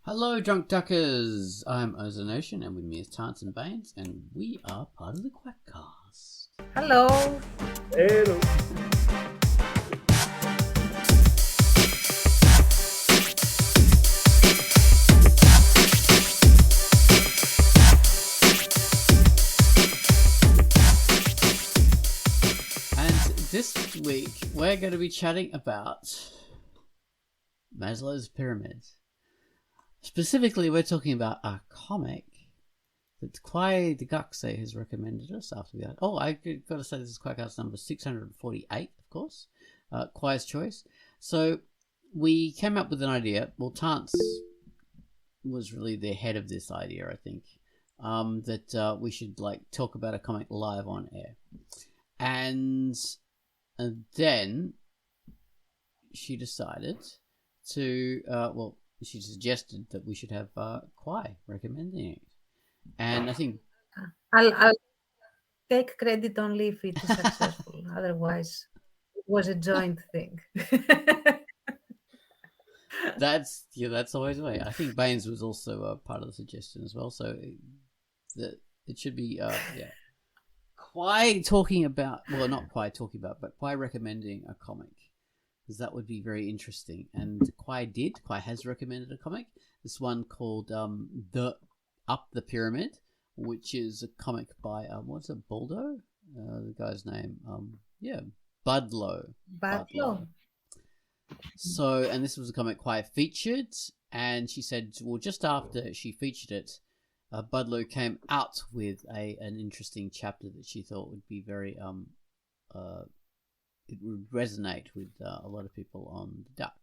Hello, Drunkduckers! I'm Ozone Ocean, and with me is Tance and Baines, and we are part of the Quackcast. Hello. Hello. And this week, we're going to be chatting about Maslow's Pyramid. Specifically, we're talking about a comic that Kawaii has recommended us after that. Oh, I got to say this is Quackcast number 648, of course. Kawaii's choice. So we came up with an idea. Well, Tance was really the head of this idea, I think. That we should talk about a comic live on air. And then she decided to, she suggested that we should have Kawaii recommending it. And I think I'll take credit only if it is successful. Otherwise, it was a joint thing. that's always the way. I think Baines was also part of the suggestion as well. So it should be Kawaii talking about, well, not Kawaii talking about, but Kawaii recommending a comic. Because that would be very interesting. And Kawaii has recommended a comic. This one called Up the Pyramid, which is a comic by, what's it, Baldo? The guy's name. Budlow. Budlow. So, and this was a comic Kawaii featured. And she said, well, just after she featured it, Budlow came out with an interesting chapter that she thought would be very it would resonate with a lot of people on the Duck.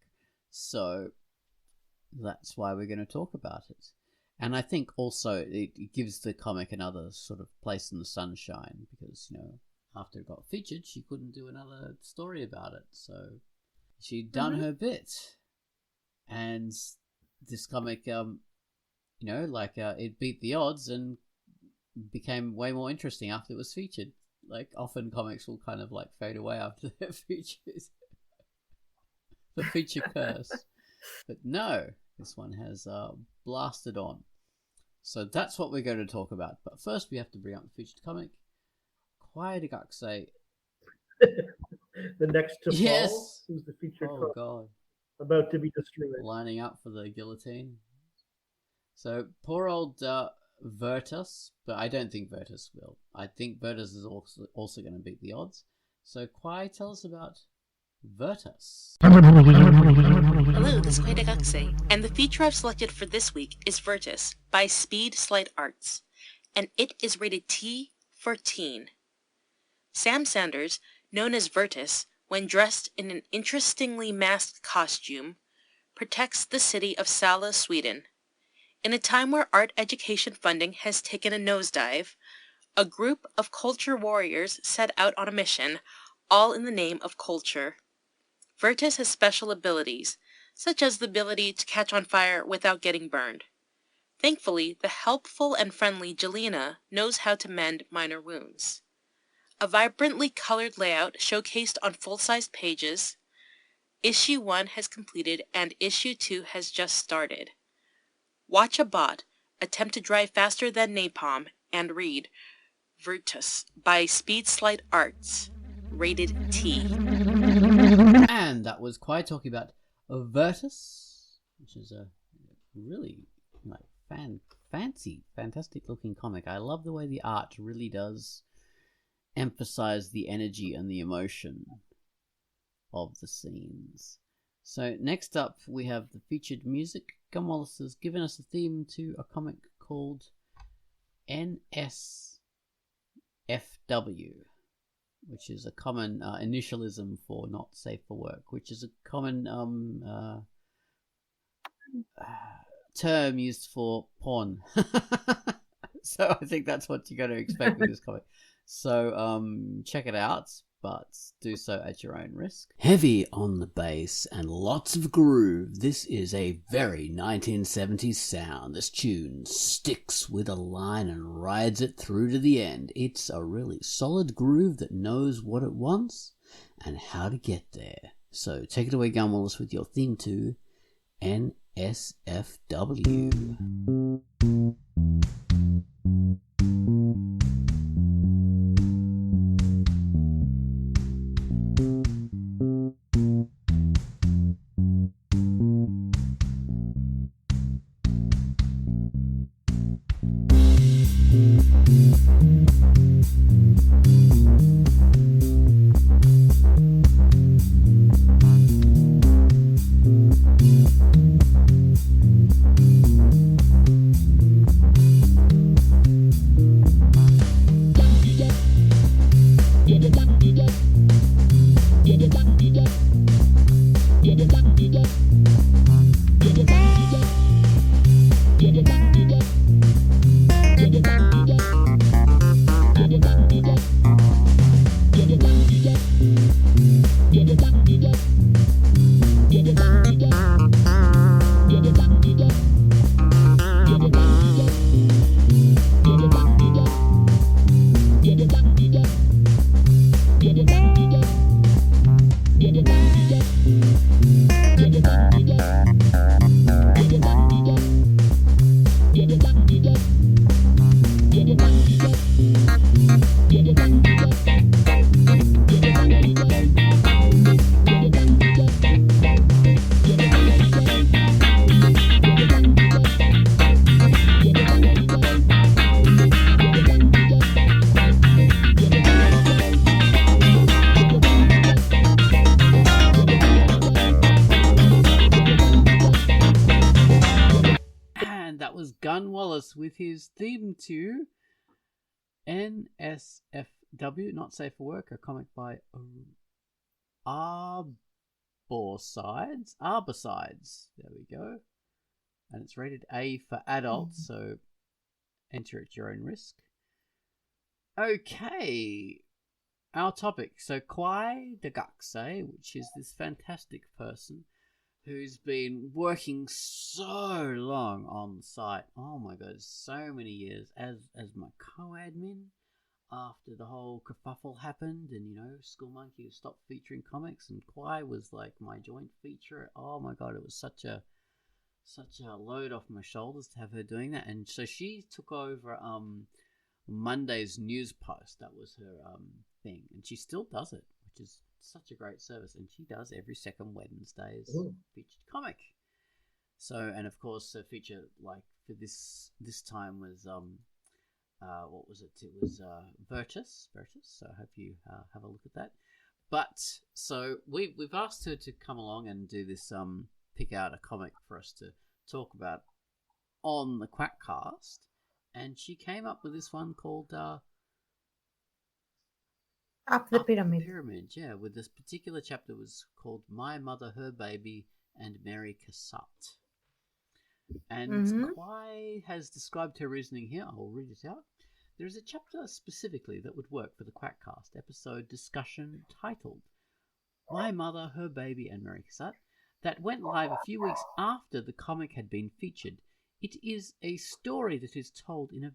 So that's why we're going to talk about it. And I think also it gives the comic another sort of place in the sunshine because, after it got featured, she couldn't do another story about it. So she'd done her bit. And this comic, it beat the odds and became way more interesting after it was featured. Often comics will kind of fade away after their features. The feature curse. But no, this one has blasted on. So that's what we're going to talk about. But first we have to bring up the featured comic. Kawaii Dagakse. The next to Yes. fall, who's the featured Oh, comic God. about to be destroyed. Lining up for the guillotine. So poor old Virtus, but I don't think Virtus will. I think Virtus is also going to beat the odds. So Kawaii, tell us about Virtus. Hello, this is Kawaii Dagakse, and the feature I've selected for this week is Virtus by Speed Slight Arts, and it is rated T for teen. Sam Sanders, known as Virtus, when dressed in an interestingly masked costume, protects the city of Sala, Sweden. In a time where art education funding has taken a nosedive, a group of culture warriors set out on a mission, all in the name of culture. Virtus has special abilities, such as the ability to catch on fire without getting burned. Thankfully, the helpful and friendly Jelena knows how to mend minor wounds. A vibrantly colored layout showcased on full-sized pages. Issue 1 has completed and Issue 2 has just started. Watch a bot attempt to drive faster than napalm and read Virtus by Speed Slight Arts, rated T. And that was Kawaii talking about Virtus, which is a really fantastic looking comic. I love the way the art really does emphasize the energy and the emotion of the scenes. So next up we have the featured music. Gun Wallace has given us a theme to a comic called NSFW, which is a common initialism for not safe for work, which is a common term used for porn. So I think that's what you're going to expect with this comic. So check it out, but do so at your own risk. Heavy on the bass and lots of groove. This is a very 1970s sound. This tune sticks with a line and rides it through to the end. It's a really solid groove that knows what it wants and how to get there. So take it away, Gun Wallace, with your theme to NSFW. NSFW. And that was Gun Wallace with his theme to NSFW, Not Safe for Work, a comic by Arborsides. There we go. And it's rated A for adults, so enter at your own risk. Okay, our topic. So Kawaii Dagakse, which is this fantastic person who's been working so long on the site. Oh my god, so many years as my co-admin after the whole kerfuffle happened, and School Monkey stopped featuring comics, and Kawaii was like my joint feature. Oh my god, it was such a load off my shoulders to have her doing that. And so she took over Monday's news post. That was her thing, and she still does it, which is such a great service. And she does every second Wednesday's featured comic. So, and of course the feature like for this time was what was it? It was Virtus. So I hope you have a look at that. But so we've asked her to come along and do this pick out a comic for us to talk about on the Quackcast, and she came up with this one called Up the Pyramid. Yeah, with this particular chapter was called My Mother, Her Baby, and Mary Cassatt. And Kawaii has described her reasoning here. I'll read it out. There is a chapter specifically that would work for the Quackcast episode discussion titled My Mother, Her Baby, and Mary Cassatt that went live a few weeks after the comic had been featured. It is a story that is told in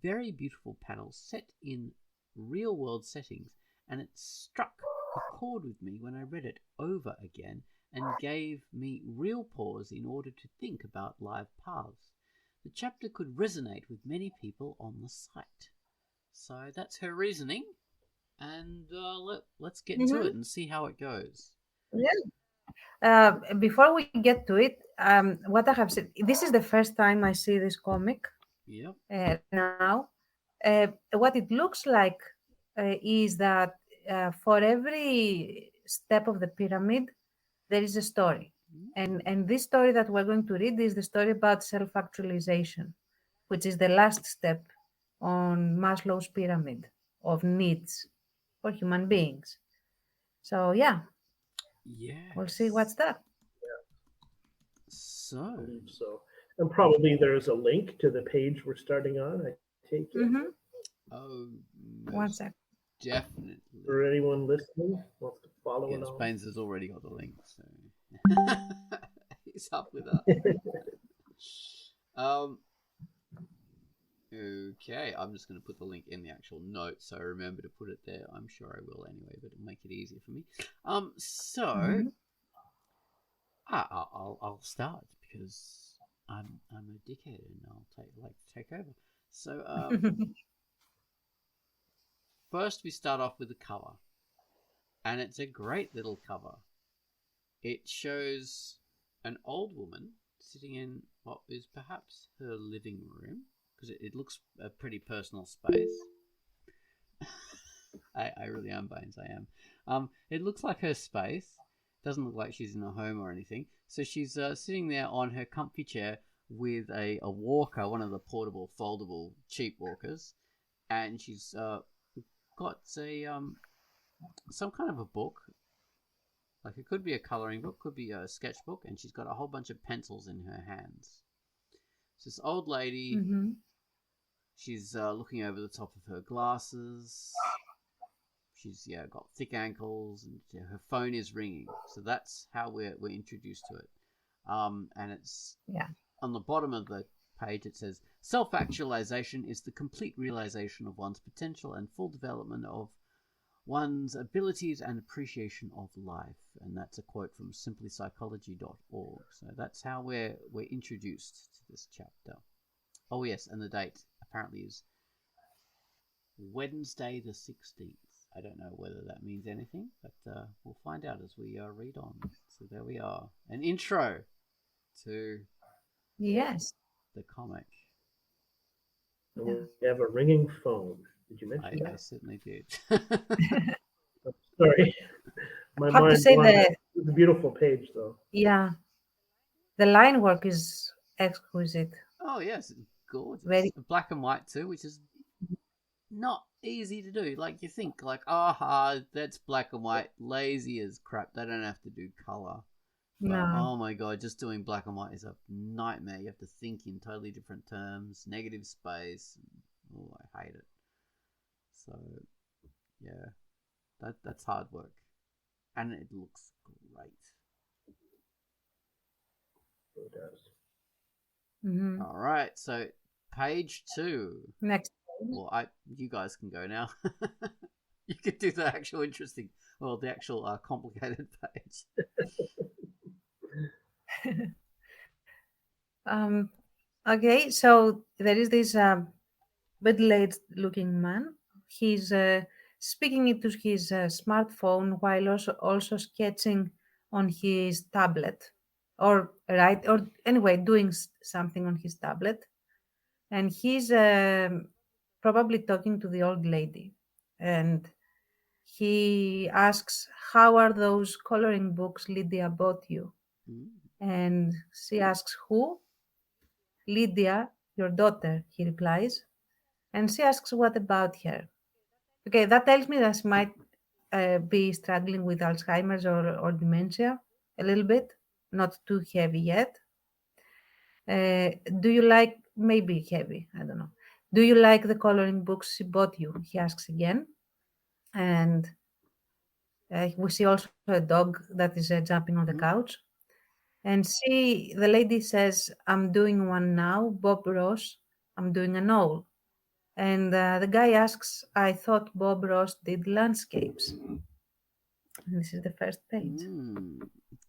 very beautiful panels set in real-world settings, and it struck a chord with me when I read it over again and gave me real pause in order to think about live paths. The chapter could resonate with many people on the site. So that's her reasoning, and let's get to it and see how it goes. Yeah. Before we get to it, what I have said, this is the first time I see this comic. Yep. Now, what it looks like is that for every step of the pyramid, there is a story. And this story that we're going to read is the story about self-actualization, which is the last step on Maslow's pyramid of needs for human beings. So, yeah. We'll see what's that. So. I believe so. And probably there's a link to the page we're starting on, I take it. Oh, 1 sec. Definitely. For anyone listening wants to follow Yes, along. Baines has already got the link, so he's up with that. Okay, I'm just going to put the link in the actual note, so remember to put it there. I'm sure I will anyway, but it'll make it easier for me. I'll start because I'm a dickhead and I'll take over. So first we start off with the cover, and it's a great little cover. It shows an old woman sitting in what is perhaps her living room, because it looks a pretty personal space. I really am, Baines, I am. It looks like her space. Doesn't look like she's in a home or anything. So she's sitting there on her comfy chair with a walker, one of the portable, foldable, cheap walkers, and she's got a some kind of a book. Like it could be a colouring book, could be a sketchbook, and she's got a whole bunch of pencils in her hands. So this old lady, she's looking over the top of her glasses. She's got thick ankles, and her phone is ringing. So that's how we're introduced to it. And it's on the bottom of the page. It says, "Self-actualization is the complete realization of one's potential and full development of one's abilities and appreciation of life." And that's a quote from simplypsychology.org. So that's how we're introduced to this chapter. Oh yes, and the date apparently is Wednesday the 16th. I don't know whether that means anything, but we'll find out as we read on. So there we are, an intro to the comic. We have a ringing phone. Did you mention that? I certainly did. Sorry. My have to mind say wandered. that It's a beautiful page, though. yeah, the line work is exquisite. Oh yes, it's gorgeous. Very- Black and white too, which is not easy to do. Like you think, like, that's black and white, lazy as crap. They don't have to do color. But, No. oh my god, just doing black and white is a nightmare. You have to think in totally different terms, negative space. Oh, I hate it. So, yeah, that's hard work, and it looks great. It does. Mhm. All right, so page 2. Next. Well, you guys can go now. You could do the actual interesting, the actual complicated page. Okay, so there is this middle-aged looking man. He's speaking into his smartphone while also sketching on his tablet, or anyway doing something on his tablet, and he's probably talking to the old lady, and he asks, "How are those coloring books Lydia bought you?" And she asks, "Who?" "Lydia, your daughter," he replies. And she asks, "What about her?" Okay, that tells me that she might be struggling with Alzheimer's or dementia a little bit, not too heavy yet. Do you like, maybe heavy, I don't know. "Do you like the coloring books she bought you?" he asks again. And we see also a dog that is jumping on the couch. And the lady says, "I'm doing one now, Bob Ross. I'm doing an owl." And the guy asks, "I thought Bob Ross did landscapes." And this is the first page.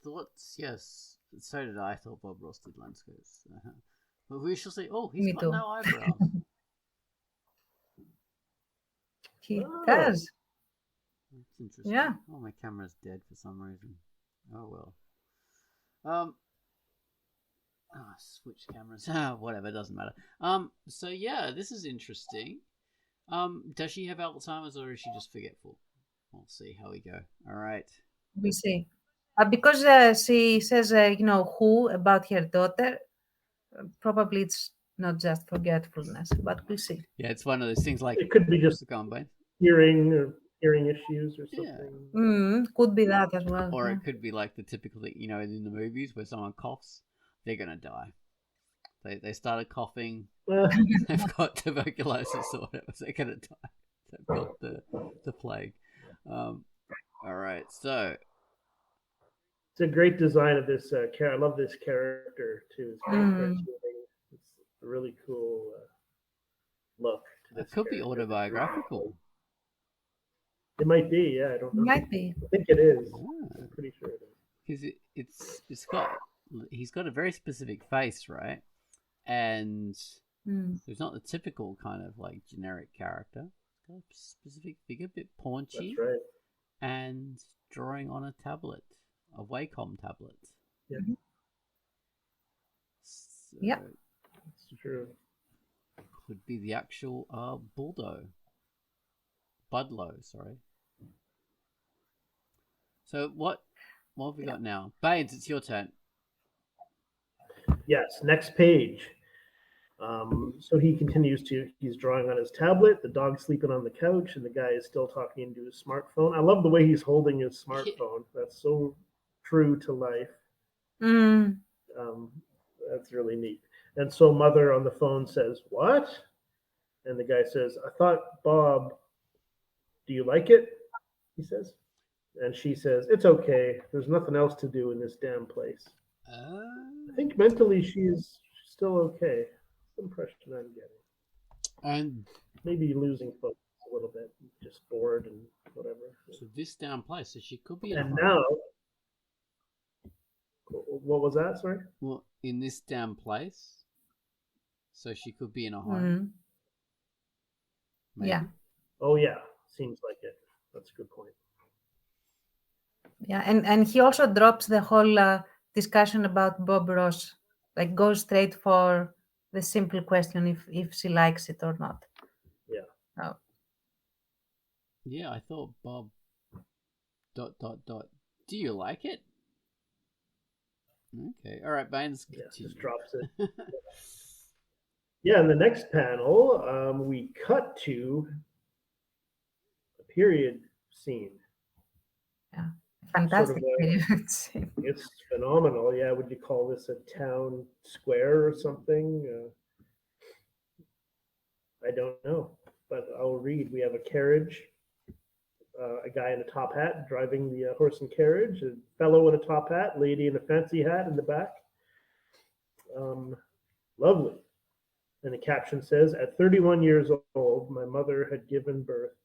Thoughts? Yes. So did I. Thought Bob Ross did landscapes. But we shall see. Oh, he's Me got too. no eyebrows. He Oh. does. That's interesting. Yeah. Oh, my camera's dead for some reason. Oh well. Switch cameras. Whatever, doesn't matter. So yeah, this is interesting. Does she have Alzheimer's or is she just forgetful? We'll see how we go. All right. We'll see. Because she says, who about her daughter, probably it's not just forgetfulness, but we'll see. Yeah, it's one of those things like It could be just go on, Blaine. hearing issues or something. Could be that as well. Or yeah. it could be like the typical thing, in the movies where someone coughs, they're gonna die. They started coughing, they've got tuberculosis or whatever, so they're gonna die. They've got the plague. All right, so It's a great design of this character. I love this character too. It's very cartoony. It's a really cool look to this. it could be character. autobiographical. It might be, yeah. I don't know. Might be. I think it is. Ah. I'm pretty sure it is. Because it's got he's got a very specific face, right? And Mm. he's not the typical kind of like generic character. He's got a specific figure, a bit paunchy, That's right. and drawing on a tablet, a Wacom tablet. Yeah. So Yeah. That's true. could be the actual Budlow, sorry. So what have we got now? Baines, it's your turn. Yes, next page. So he continues he's drawing on his tablet, the dog's sleeping on the couch, and the guy is still talking into his smartphone. I love the way he's holding his smartphone. That's so true to life. Mm. That's really neat. And so mother on the phone says, "What?" And the guy says, "I thought, Bob, do you like it?" He says. And she says, "It's okay. There's nothing else to do in this damn place." I think mentally she's still okay. That's the impression I'm getting. And Maybe losing focus a little bit, just bored and whatever. so this down place, so she could be in And a home. now, what was that? Sorry. Well, in this damn place, so she could be in a home. Mm. Maybe. Yeah. Oh yeah, seems like it. That's a good point. Yeah, and he also drops the whole discussion about Bob Ross, like goes straight for the simple question if she likes it or not. Yeah. Oh. Yeah, I thought Bob. ... Do you like it? Okay, all right, Baines. Yeah, continue. just drops it. Yeah, in the next panel, we cut to a period scene. Yeah, fantastic. Period. It's phenomenal. Yeah, would you call this a town square or something? I don't know, but I'll read. We have a carriage, a guy in a top hat driving the horse and carriage, a fellow in a top hat, lady in a fancy hat in the back. Lovely. And the caption says, "At 31 years old, my mother had given birth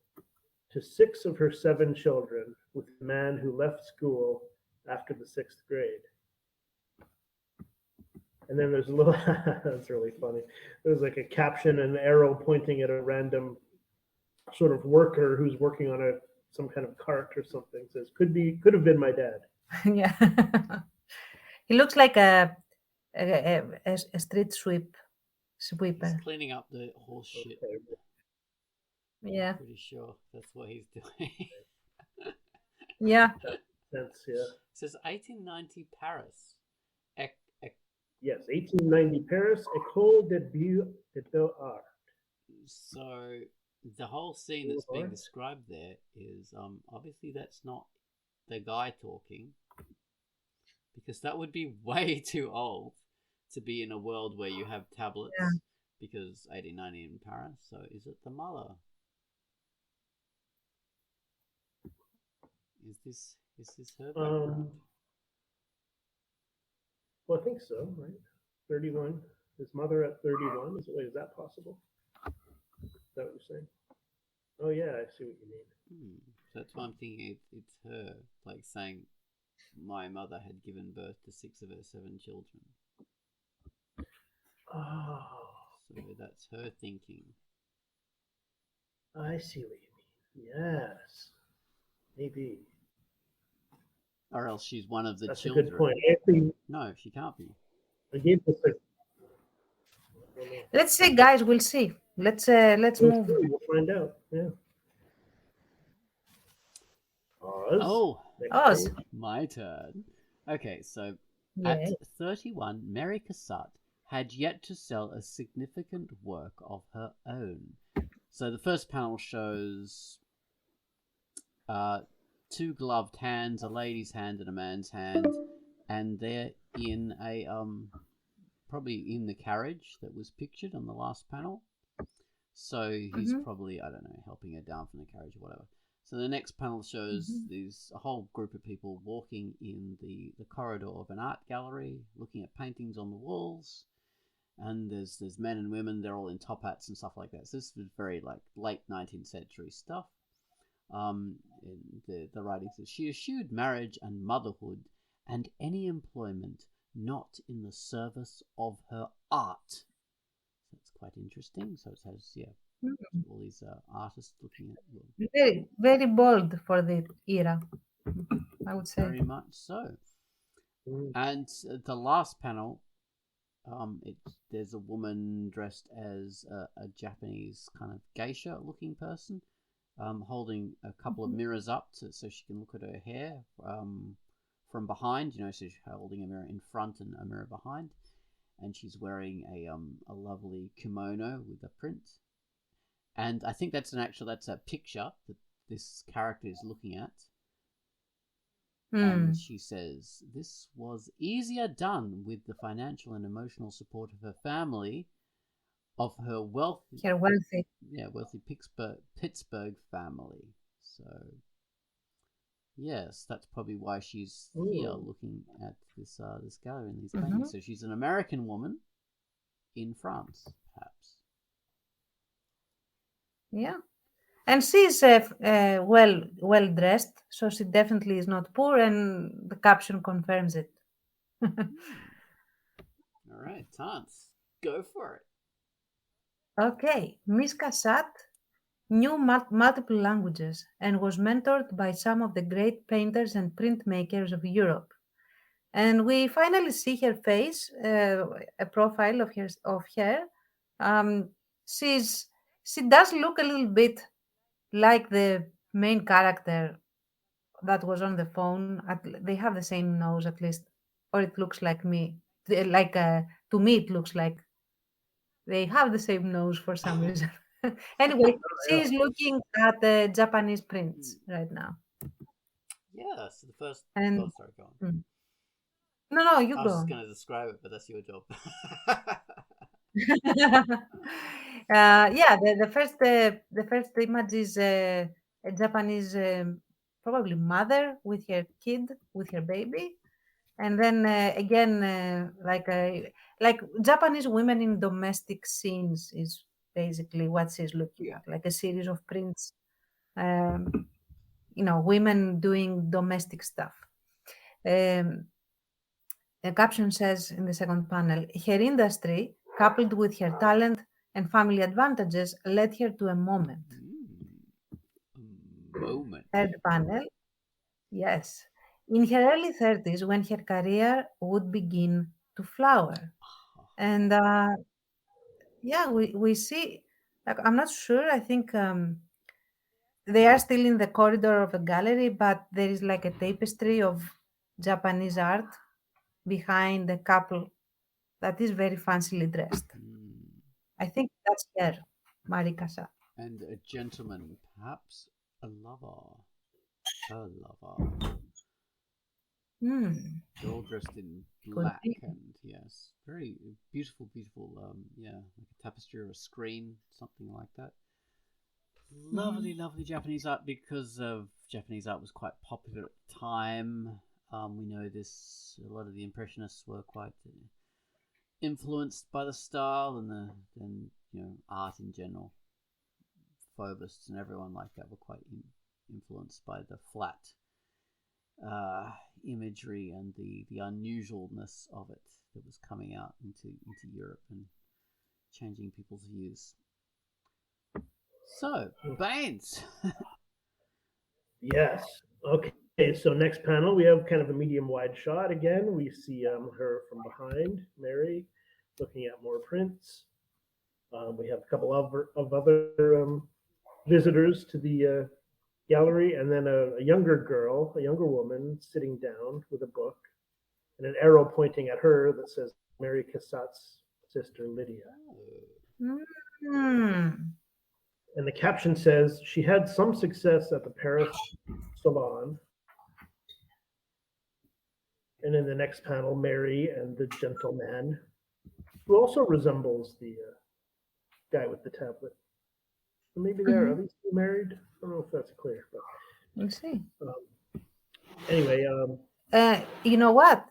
to 6 of her 7 children with a man who left school after the 6th grade." And then there's a little, that's really funny. There's like a caption and an arrow pointing at a random sort of worker who's working on some kind of cart or something. It says, could have been my dad. Yeah. He looks like a street sweeper. He's cleaning up the horse shit. Okay. Yeah. Pretty sure that's what he's doing. Yeah. That's, yeah. It says 1890 Paris. Yes, 1890 Paris, École des Beaux-Arts. So the whole scene that's being described there is obviously that's not the guy talking, because that would be way too old to be in a world where you have tablets. Yeah. Because 1890 in Paris. So is it the mother? Is this her background? Well, I think so, right? 31. His mother at 31. Is that possible? Is that what you're saying? Oh, yeah, I see what you mean. So that's why I'm thinking it's her, like saying, my mother had given birth to 6 of her 7 children. Oh. So that's her thinking. I see what you mean. Yes. Maybe. Or else she's one of the That's children. That's a good point. Actually, no, she can't be. I gave this Let's see, guys. We'll see. Let's move. We'll find out. Yeah. Oz. Oh, Oz. My turn. Okay, so Yeah. at 31, Mary Cassatt had yet to sell a significant work of her own. So the first panel shows 2 gloved hands, a lady's hand and a man's hand, and they're in a probably in the carriage that was pictured on the last panel. So he's probably, I don't know, helping her down from the carriage or whatever. So the next panel shows there's a whole group of people walking in the corridor of an art gallery, looking at paintings on the walls. And there's men and women, they're all in top hats and stuff like that. So this was very like late 19th century stuff. The writing says, she eschewed marriage and motherhood and any employment not in the service of her art. That's quite interesting. So it has, all these artists looking at Very, very bold for the era, I would say. very much so. And the last panel, there's a woman dressed as a Japanese kind of geisha-looking person, holding a couple of mirrors up so she can look at her hair from behind. So she's holding a mirror in front and a mirror behind, and she's wearing a lovely kimono with a print. And I think that's a picture that this character is looking at. And she says, this was easier done with the financial and emotional support of her family, of her wealthy Pittsburgh family. So, yes, that's probably why she's here looking at this gallery and these paintings. So she's an American woman in France, perhaps. Yeah. And she's well dressed, so she definitely is not poor, and the caption confirms it. All right, Tance, go for it. Okay, Miss Cassatt knew multiple languages and was mentored by some of the great painters and printmakers of Europe. And we finally see her face, a profile of her. She does look a little bit like the main character that was on the phone. They have the same nose, at least, or it looks like me. To me, it looks like they have the same nose for some reason. Anyway, she's looking at the Japanese prints right now. Yeah, so the first... sorry, go on. No, you go. I was just going to describe it, but that's your job. The first image is a Japanese, probably mother with her kid, with her baby, and then again, like Japanese women in domestic scenes is basically what she's looking at, like a series of prints. Women doing domestic stuff. The caption says in the second panel, her industry, coupled with her talent and family advantages, led her to a moment. Moment. Third panel, yes. In her early 30s, when her career would begin to flower. And we see, like, I'm not sure, I think they are still in the corridor of a gallery, but there is like a tapestry of Japanese art behind the couple that is very fancily dressed. I think that's her, Marie Cassatt. And a gentleman, perhaps a lover. Her lover. They're all dressed in black and, yes, very beautiful, like a tapestry or a screen, something like that. Lovely Japanese art, because Japanese art was quite popular at the time. We know this, a lot of the Impressionists were quite influenced by the style, and art in general. Fauvists and everyone like that were quite influenced by the flat imagery and the unusualness of it that was coming out into Europe and changing people's views. So, Baines. Yes. Okay, so next panel, we have kind of a medium-wide shot again. We see her from behind, Mary, looking at more prints. We have a couple of other visitors to the gallery, and then a younger woman sitting down with a book, and an arrow pointing at her that says Mary Cassatt's sister, Lydia. And the caption says, she had some success at the Paris Salon. And in the next panel, Mary and the gentleman, who also resembles the guy with the tablet. Maybe they're at least married. I don't know if that's clear, but we'll see. Anyway, you know what?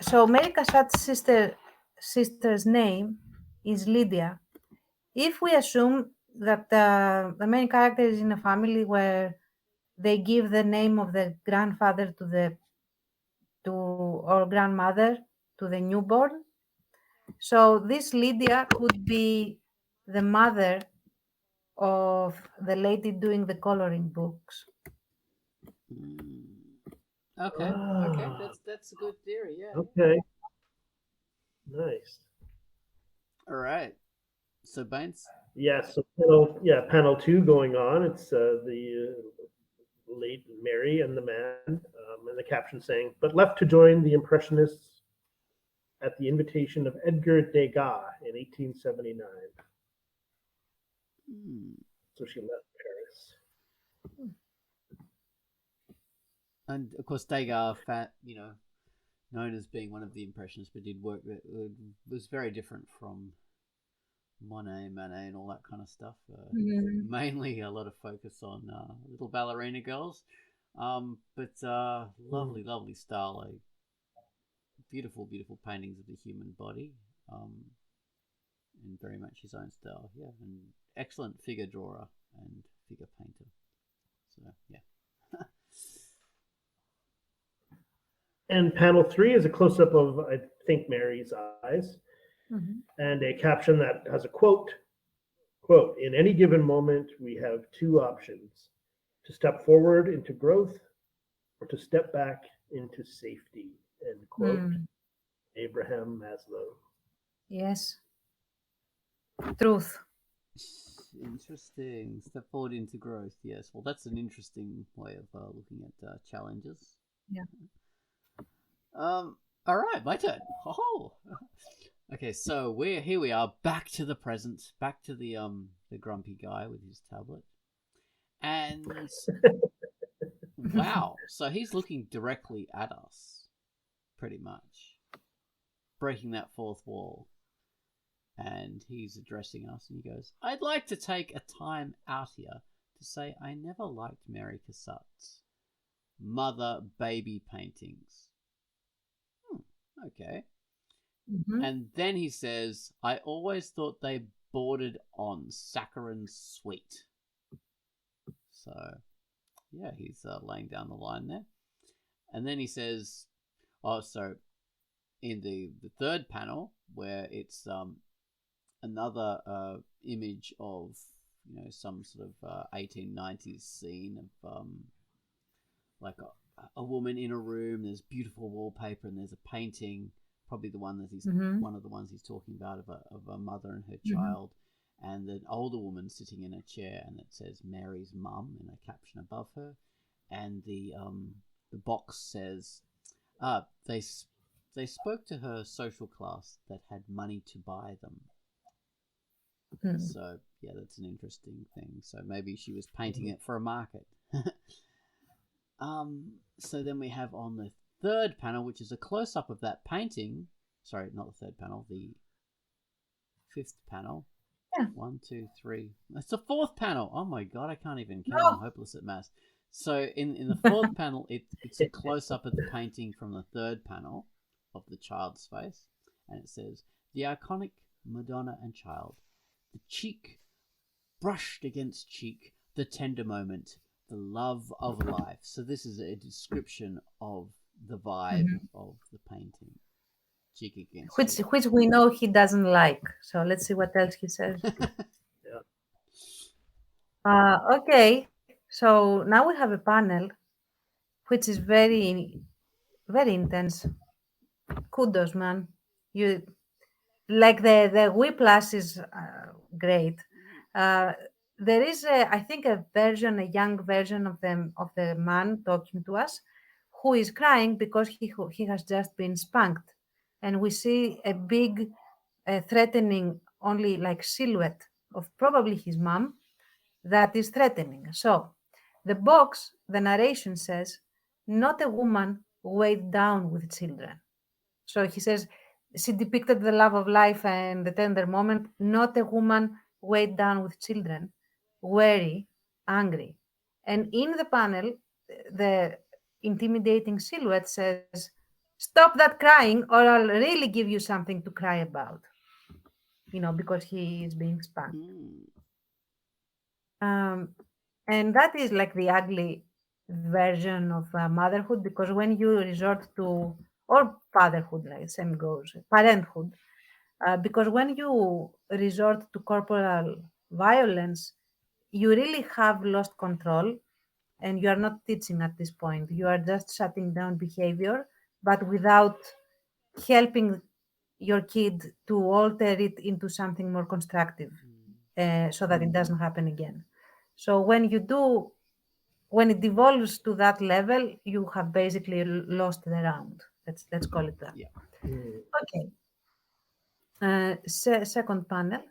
So Mary Cassatt's sister's name is Lydia. If we assume that the main character is in a family where they give the name of the grandfather or grandmother to to the newborn. So this Lydia could be the mother of the lady doing the coloring books. Okay, okay, that's a good theory. Yeah. Okay. Nice. All right. So Baines. Yes. So panel 2 going on. It's the late Mary and the man, and the caption saying, "But left to join the Impressionists at the invitation of Edgar Degas in 1879." So she left Paris. And of course, Degas, known as being one of the Impressionists, but did work that was very different from Monet, Manet, and all that kind of stuff. Mainly a lot of focus on little ballerina girls, but lovely, lovely style, like beautiful, beautiful paintings of the human body, and very much his own style. Yeah, and excellent figure drawer and figure painter. So yeah. And panel 3 is a close-up of, I think, Mary's eyes, and a caption that has a quote, "In any given moment, we have two options: to step forward into growth or to step back into safety," end quote. Abraham Maslow. Yes. Truth. Interesting. Step forward into growth. Yes. Well, that's an interesting way of looking at challenges. Yeah. All right, my turn. Oh. Okay, so we are back to the present, back to the grumpy guy with his tablet, and wow, so he's looking directly at us, pretty much, breaking that fourth wall, and he's addressing us, and he goes, "I'd like to take a time out here to say I never liked Mary Cassatt's mother-baby paintings." Okay. And then he says, "I always thought they bordered on saccharine sweet." So, yeah, he's laying down the line there. And then he says, so in the third panel, where it's another image of, some sort of 1890s scene of like a woman in a room, there's beautiful wallpaper, and there's a painting, probably the one that he's one of the ones he's talking about of a mother and her child, and an older woman sitting in a chair, and it says Mary's mum and a caption above her, and the box says, they spoke to her social class that had money to buy them. So yeah, that's an interesting thing. So maybe she was painting it for a market. So then we have on the third panel, which is a close-up of that painting. Sorry, not the third panel, the fifth panel. Yeah. 1, 2, 3. It's the fourth panel. Oh my god, I can't even count. I'm hopeless at maths. So in the fourth panel, it's a close-up of the painting from the third panel of the child's face, and it says, "The iconic Madonna and child, the cheek brushed against cheek, the tender moment, the love of life." So this is a description of the vibe of the painting. Cheek against cheek. Which we know he doesn't like. So let's see what else he says. Okay. So now we have a panel which is very, very intense. Kudos, man. You like the whiplash is great. There is, I think, a young version of the man talking to us, who is crying because he has just been spanked, and we see a big, threatening, only like silhouette of probably his mom that is threatening. So, the box, the narration says, "Not a woman weighed down with children." So he says, she depicted the love of life and the tender moment, not a woman weighed down with children, weary, angry. And in the panel, the intimidating silhouette says, "Stop that crying or I'll really give you something to cry about." Because he is being spanked. And that is like the ugly version of motherhood, because when you resort to or fatherhood, like same goes, parenthood. Because when you resort to corporal violence, you really have lost control and you are not teaching at this point. You are just shutting down behavior, but without helping your kid to alter it into something more constructive so that it doesn't happen again. So when it devolves to that level, you have basically lost the round. Let's call it that. Yeah. Okay. Second panel,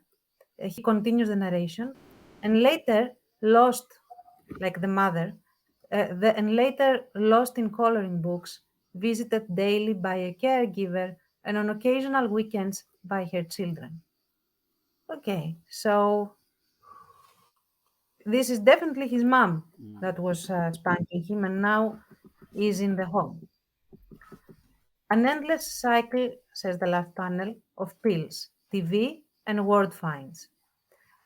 he continues the narration, and later lost, like the mother, and later lost in coloring books, visited daily by a caregiver, and on occasional weekends by her children. Okay, so this is definitely his mom that was spanking him, and now is in the home. An endless cycle, says the last panel, of pills, TV, and word finds.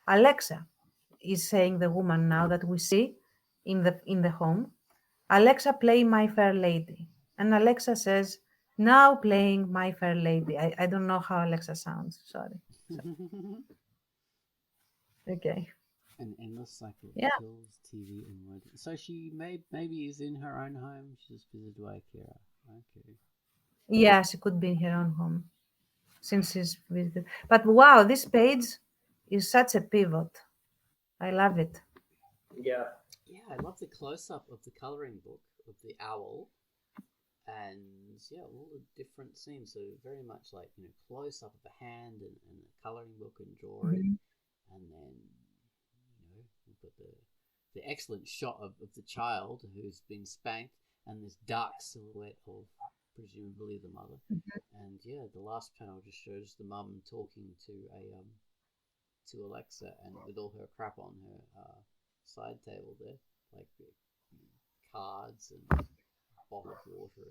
Alexa, is saying the woman now that we see in the home. Alexa, play My Fair Lady. And Alexa says, now playing My Fair Lady. I don't know how Alexa sounds. Sorry. Okay. An endless cycle of Yeah. pills, TV, and word. So she maybe is in her own home. She's visited by a carer. Okay. Yeah, she could be in her own home since she's visited. But wow, this page is such a pivot. I love it. Yeah. Yeah, I love the close up of the coloring book of the owl, and yeah, all the different scenes. So very much like close up of the hand and the coloring book and drawing, and then we've got the excellent shot of the child who's been spanked, and this dark silhouette of presumably the mother. And yeah, the last panel just shows the mum talking to Alexa, and with all her crap on her side table there, like cards and bottle of water.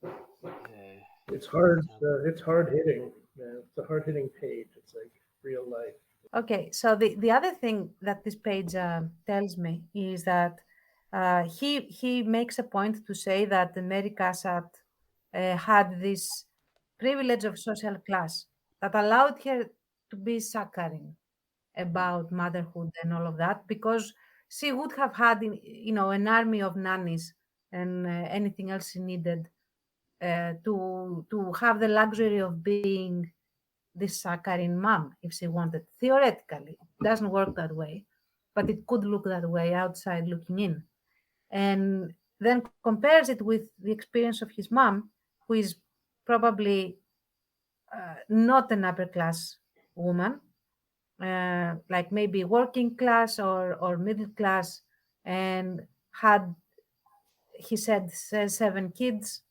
And It's hard. It's hard hitting. Yeah, it's a hard hitting page. It's like real life. Okay, so the other thing that this page tells me is that he makes a point to say that Mary Cassatt had this privilege of social class that allowed her to be saccharine about motherhood and all of that, because she would have had an army of nannies and anything else she needed to have the luxury of being this saccharine mom if she wanted. Theoretically, it doesn't work that way, but it could look that way outside looking in. And then compares it with the experience of his mom, who is probably not an upper class woman, like maybe working class or middle class, and had, he said, 7 kids.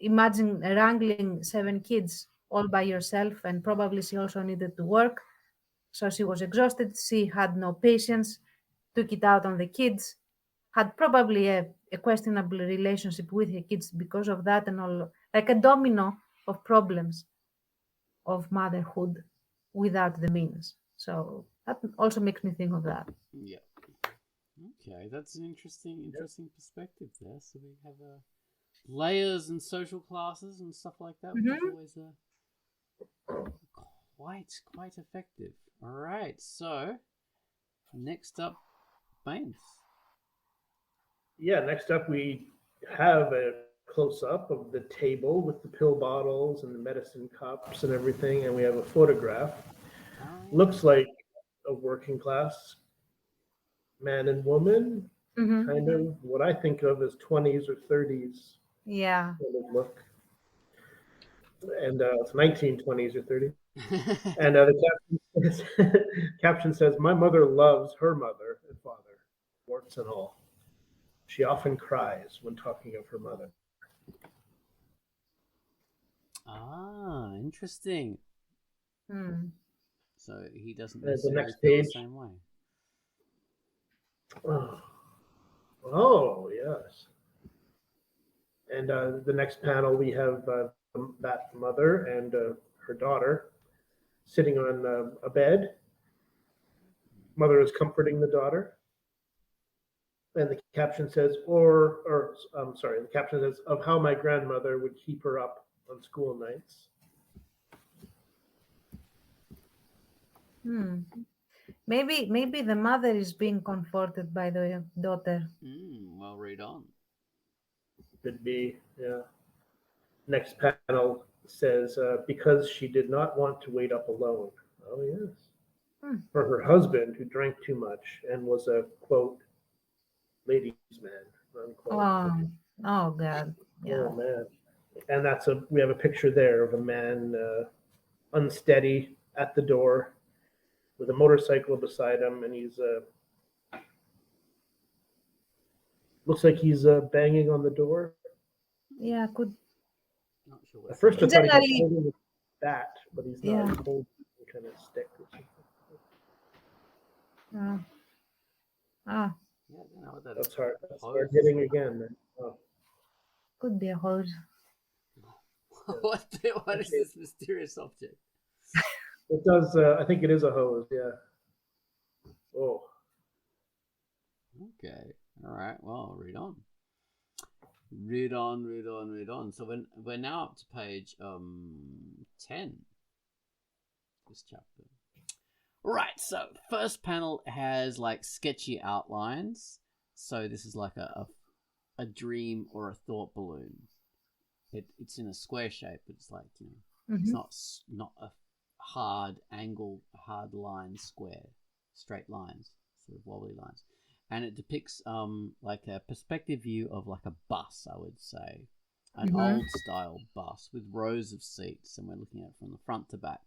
Imagine wrangling 7 kids all by yourself, and probably she also needed to work. So she was exhausted. She had no patience, took it out on the kids, had probably a questionable relationship with her kids because of that, and all, like a domino of problems of motherhood without the means. So that also makes me think of that. Yeah. Okay, that's an interesting perspective there. So we have layers and social classes and stuff like that, which is always quite effective. All right, so next up, Baines. Yeah, next up we have a close up of the table with the pill bottles and the medicine cups and everything, and we have a photograph. Looks like a working class man and woman, kind of what I think of as 20s or 30s Yeah. kind of look. And it's 1920s or 30s. And the caption says, "My mother loves her mother and father, warts and all. She often cries when talking of her mother." Ah, interesting. So he doesn't The necessarily next feel page. the same way. Oh, yes. And the next panel, we have that mother and her daughter sitting on a bed. Mother is comforting the daughter. And the caption says, the caption says, of how my grandmother would keep her up on school nights. Maybe the mother is being comforted by the daughter. Well, read on. Could be, yeah. Next panel says, because she did not want to wait up alone. Oh, yes. For her husband, who drank too much and was a, quote, ladies' man, unquote. Oh God. Yeah. Oh, man. And we have a picture there of a man unsteady at the door with a motorcycle beside him, and he's looks like he's banging on the door. Yeah, could. Not sure At first, I thought he was Generally- holding a bat, but he's not. Yeah. He's holding some kind of stick or something. Ah. Yeah, I don't know what that That's is. hard. That's Hose. hard hitting again. Man. Oh. Could be a hose. What is this mysterious object? It does. I think it is a hose. Yeah. Oh. Okay. All right. Well, read on. Read on. So we're now up to page 10. This chapter. Right. So first panel has like sketchy outlines. So this is like a dream or a thought balloon. It's in a square shape, but it's like, you know, it's not a hard line square, straight lines, sort of wobbly lines. And it depicts like a perspective view of like a bus, I would say, an old style bus with rows of seats, and we're looking at it from the front to back.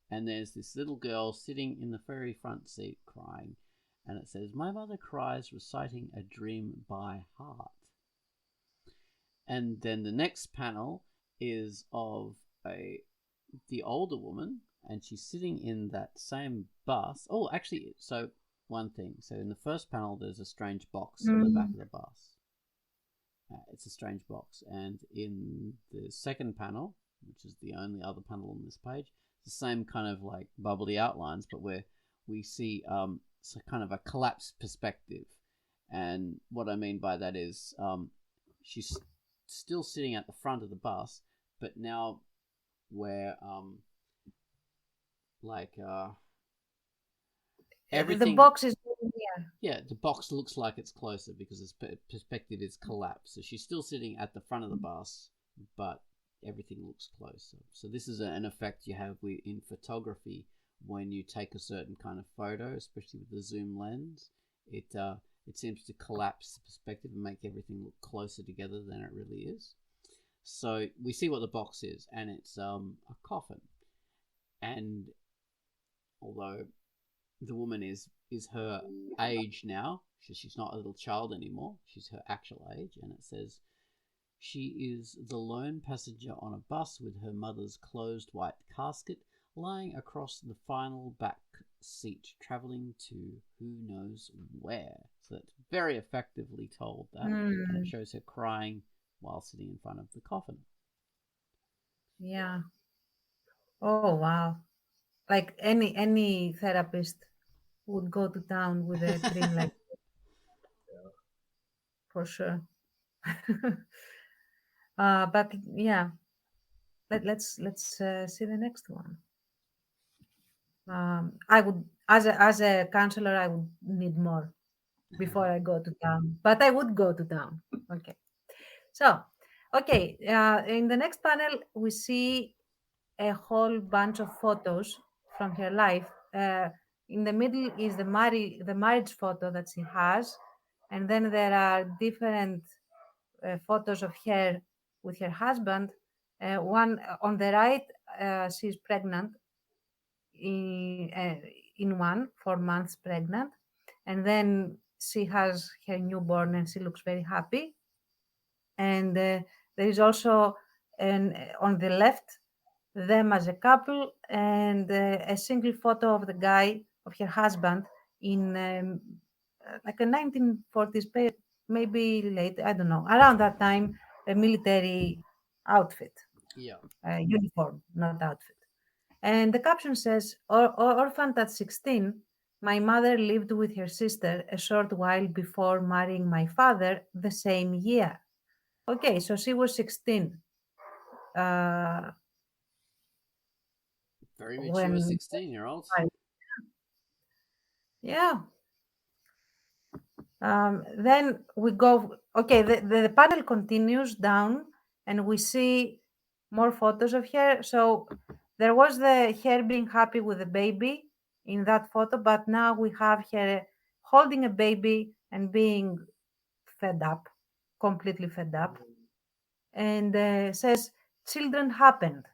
And there's this little girl sitting in the very front seat crying, and it says, "My mother cries, reciting a dream by heart." And then the next panel is of the older woman, and she's sitting in that same bus. Oh, actually, so one thing. So in the first panel, there's a strange box on the back of the bus. It's a strange box. And in the second panel, which is the only other panel on this page, it's the same kind of like bubbly outlines, but where we see so kind of a collapsed perspective. And what I mean by that is she's still sitting at the front of the bus, but now where everything, the box is the box looks like it's closer because its perspective is collapsed. So she's still sitting at the front of the bus, but everything looks closer. So this is an effect you have in photography when you take a certain kind of photo, especially with the zoom lens. It seems to collapse the perspective and make everything look closer together than it really is. So we see what the box is, and it's a coffin. And although the woman is her age now, she's not a little child anymore, she's her actual age, and it says, "She is the lone passenger on a bus with her mother's closed white casket lying across the final back seat, travelling to who knows where." So that's very effectively told that. And it shows her crying while sitting in front of the coffin. Yeah. Oh wow. Like any therapist would go to town with a dream like that. For sure. But yeah, let's see the next one. I would, as a counselor, I would need more before I go to town, but I would go to town. Okay. So, okay, in the next panel, we see a whole bunch of photos from her life. In the middle is the marriage photo that she has, and then there are different photos of her with her husband. One on the right, she's pregnant in 4 months pregnant, and then she has her newborn and she looks very happy. And there is also on the left them as a couple, and a single photo of the guy, of her husband, in like a 1940s, maybe late, I don't know, around that time, a military outfit, uniform, not outfit. And the caption says, orphaned at 16, My mother lived with her sister a short while before marrying my father the same year. Okay, so she was 16 uh, Very mature when. 16-year-old. Yeah. Then we go. Okay, the panel continues down, and we see more photos of her. So there was the her being happy with the baby in that photo, but now we have her holding a baby and being fed up, completely fed up, and says, "Children happened."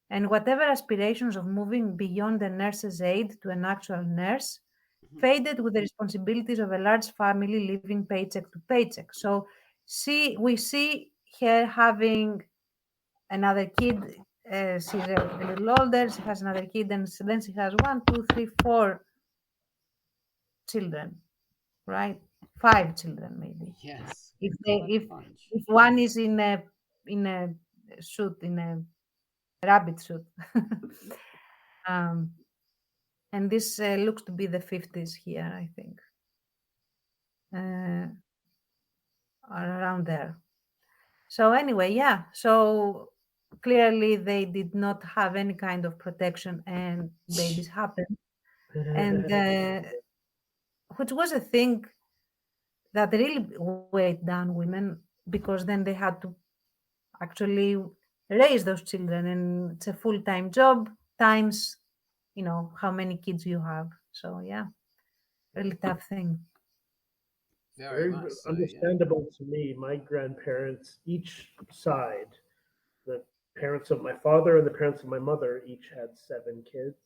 And whatever aspirations of moving beyond the nurse's aide to an actual nurse faded with the responsibilities of a large family living paycheck to paycheck. So we see her having another kid. She's a little older. She has another kid, and then she has 4 children, right? 5 children, maybe. Yes. If they, Quite a if bunch. if one is in a suit, in a rabbit suit. um, and this looks to be the 50s here, I think, or around there. So anyway, yeah. So clearly they did not have any kind of protection, and babies happen, and which was a thing that really weighed down women, because then they had to actually raise those children, and it's a full-time job times, how many kids you have. So yeah, really tough thing. Very Very much so, yeah. understandable to me. My grandparents, each side, the parents of my father and the parents of my mother, each had 7 kids.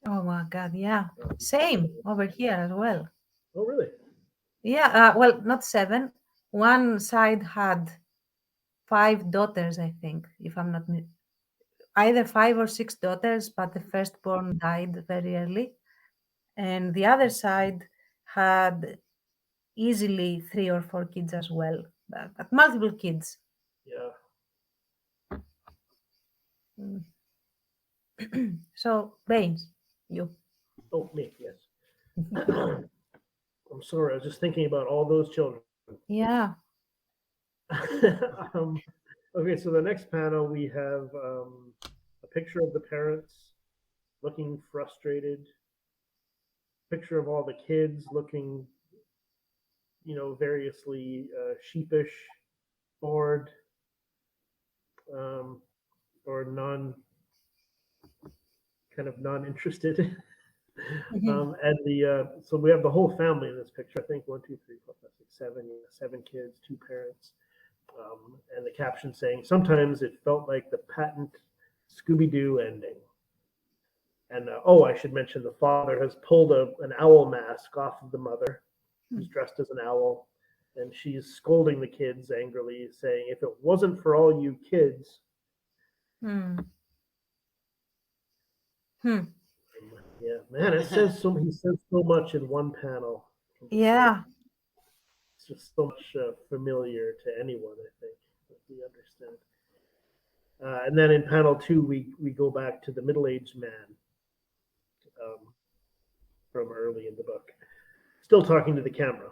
Oh my God, yeah. Same over here as well. Oh, really? Yeah, well, not 7. One side had 5 daughters, I think, if I'm not either 5 or 6 daughters, but the firstborn died very early. And the other side had easily 3 or 4 kids as well, but multiple kids. Yeah. Mm. So, Baines, you. Oh, me, yes. I'm sorry, I was just thinking about all those children. Yeah. Okay, so the next panel we have a picture of the parents looking frustrated, picture of all the kids looking, variously sheepish, bored, or non-interested. Mhm. And so we have the whole family in this picture. I think 1, 2, 3, 4, 5, 6, 7, 7 kids, 2 parents, and the caption saying, "Sometimes it felt like the patent Scooby-Doo ending." And I should mention the father has pulled an owl mask off of the mother, who's dressed as an owl, and she's scolding the kids angrily, saying, "If it wasn't for all you kids." Hmm. Hmm. Yeah, man, he says so much in one panel. Yeah. It's just so much familiar to anyone, I think, if we understand. And then in panel 2, we go back to the middle-aged man um, from early in the book, still talking to the camera.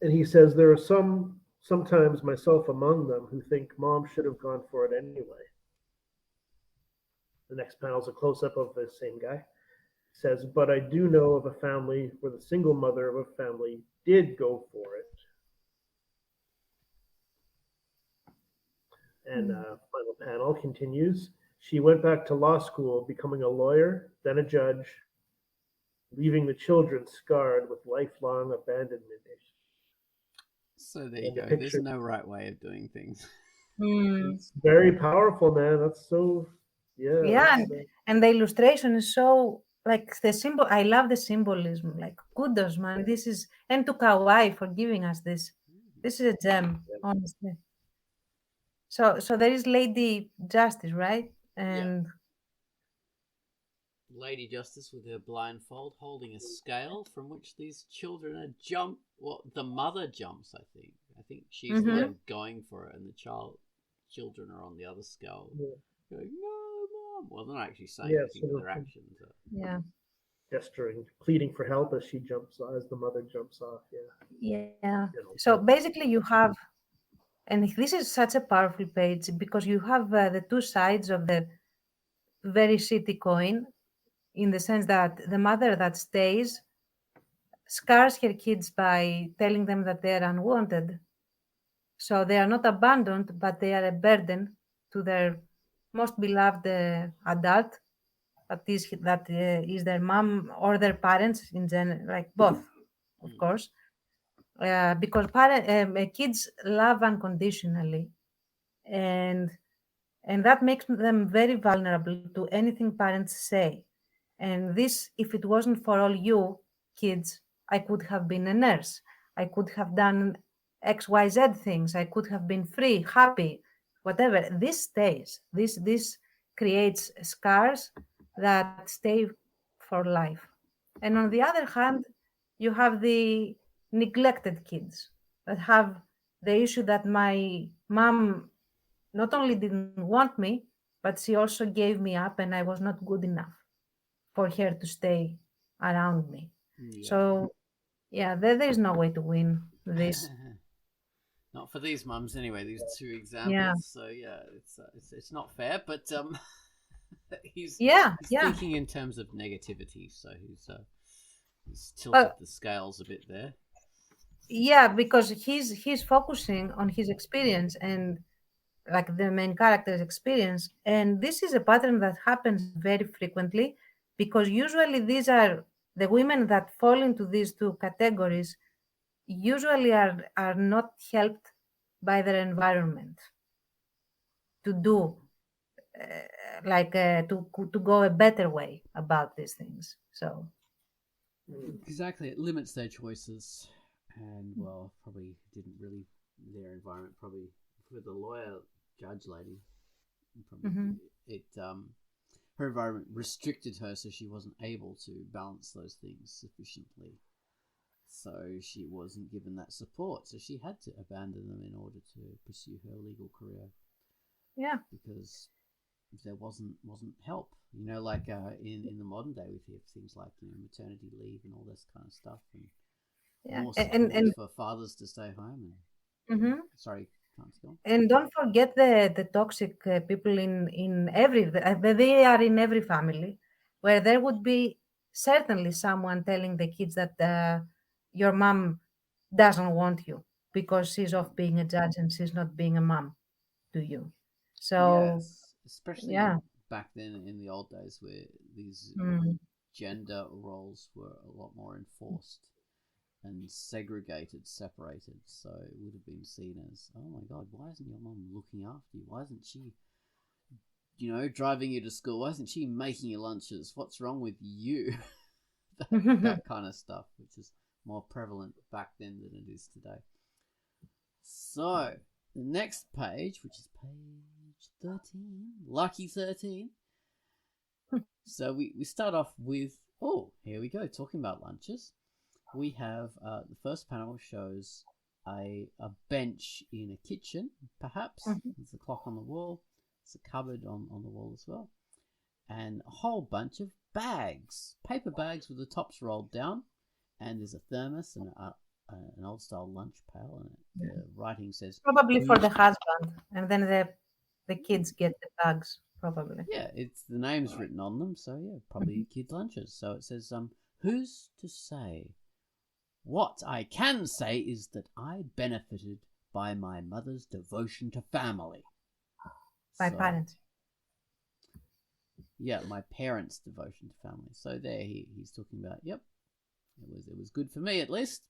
And he says, "There are sometimes myself among them, who think mom should have gone for it anyway." The next panel is a close-up of the same guy. He says, "But I do know of a family where the single mother of a family did go for it." And final panel continues. "She went back to law school, becoming a lawyer, then a judge, leaving the children scarred with lifelong abandonment issues." So there you And the go. picture, There's no right way of doing things. it's very powerful, man. That's so, yeah. Yeah, That's, and the illustration is so like the symbol. I love the symbolism. Like kudos, man. This is, and to Kawaii for giving us this. This is a gem, honestly. So there is Lady Justice, right? And Lady Justice with her blindfold holding a scale from which these children are the mother jumps, I think. I think she's the one going for it, and the children are on the other scale going, "No, mom." Well, they're not actually saying anything with their actions. yeah. gesturing, pleading for help as the mother jumps off. Yeah. Yeah. You know, So basically, you have, and this is such a powerful page because you have the two sides of the very shitty coin, in the sense that the mother that stays scars her kids by telling them that they are unwanted. So they are not abandoned, but they are a burden to their most beloved adult, that is their mom or their parents in general, like both, of course. Because kids love unconditionally, and that makes them very vulnerable to anything parents say. And this, if it wasn't for all you kids, I could have been a nurse. I could have done XYZ things. I could have been free, happy, whatever. This stays. This creates scars that stay for life. And on the other hand, you have the neglected kids that have the issue that my mom not only didn't want me, but she also gave me up, and I was not good enough for her to stay around me. Yeah. So, yeah, there is no way to win this. Not for these mums, anyway. These two examples. Yeah. So yeah, it's not fair, but he's Yeah. thinking in terms of negativity. So he's tilted Well, the scales a bit there. yeah, because he's focusing on his experience, and like the main character's experience. And this is a pattern that happens very frequently, because usually these are the women that fall into these two categories, usually are not helped by their environment to do to go a better way about these things. So Exactly, it limits their choices, and well, probably didn't really their environment probably for the lawyer judge lady. Probably it her environment restricted her, so she wasn't able to balance those things sufficiently. So she wasn't given that support, so she had to abandon them in order to pursue her legal career. yeah, Because there wasn't help, like in the modern day we have things like maternity leave and all this kind of stuff, and yeah, more support for fathers to stay home. And sorry, can't go. And don't forget the toxic people in every they are in every family, where there would be certainly someone telling the kids that your mom doesn't want you because she's off being a judge and she's not being a mom to you. So Yes, especially yeah, back then in the old days where these gender roles were a lot more enforced and separated. So it would have been seen as, oh my God, why isn't your mom looking after you? Why isn't she, driving you to school? Why isn't she making your lunches? What's wrong with you? that kind of stuff, which is more prevalent back then than it is today. So the next page, which is page 13, lucky 13. So we start off with, here we go, talking about lunches. We have the first panel shows a bench in a kitchen, perhaps. There's a clock on the wall. There's a cupboard on the wall as well. And a whole bunch of bags, paper bags with the tops rolled down. And there's a thermos and an old-style lunch pail. And the writing says... Probably for the husband. And then the kids get the bags, probably. Yeah, it's the name's written on them. So, yeah, probably kids' lunches. So it says, who's to say? What I can say is that I benefited by my mother's devotion to family. My parents. Yeah, my parents' devotion to family. So there he's talking about, yep, it was good for me at least.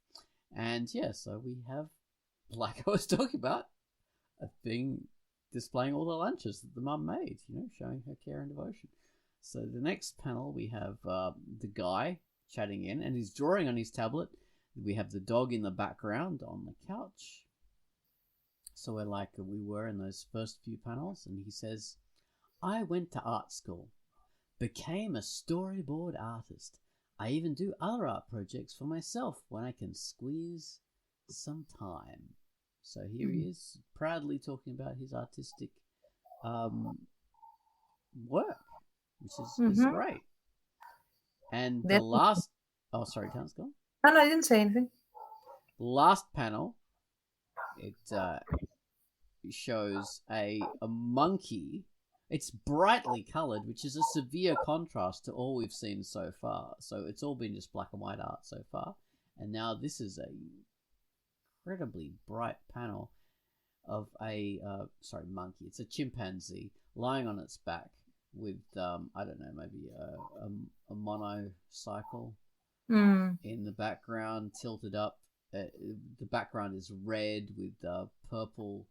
And yeah, so we have, like I was talking about, a thing displaying all the lunches that the mum made, showing her care and devotion. So the next panel we have the guy chatting in, and he's drawing on his tablet. We have the dog in the background on the couch. So we're like we were in those first few panels, and he says, I went to art school, became a storyboard artist. I even do other art projects for myself when I can squeeze some time. So here he is, proudly talking about his artistic work, which is great. And the Then- last... Oh, sorry, Terence, go on. No, I didn't say anything. Last panel, it shows a monkey. It's brightly coloured, which is a severe contrast to all we've seen so far. So it's all been just black and white art so far. And now this is a incredibly bright panel of a monkey. It's a chimpanzee lying on its back with I don't know, maybe a monocycle in the background, tilted up. The background is red with purple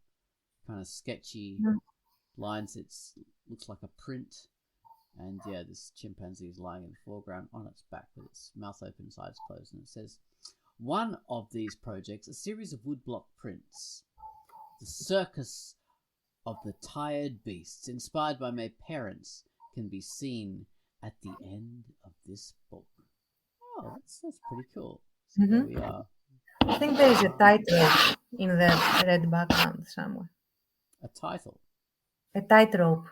kind of sketchy lines. It looks like a print. And yeah, this chimpanzee is lying in the foreground on its back with its mouth open, sides closed. And it says, one of these projects, a series of woodblock prints, the circus of the tired beasts, inspired by my parents, can be seen at the end of this book. Oh, that's pretty cool. So there we are. I think there is a tightrope in the red background somewhere. A title. A tightrope.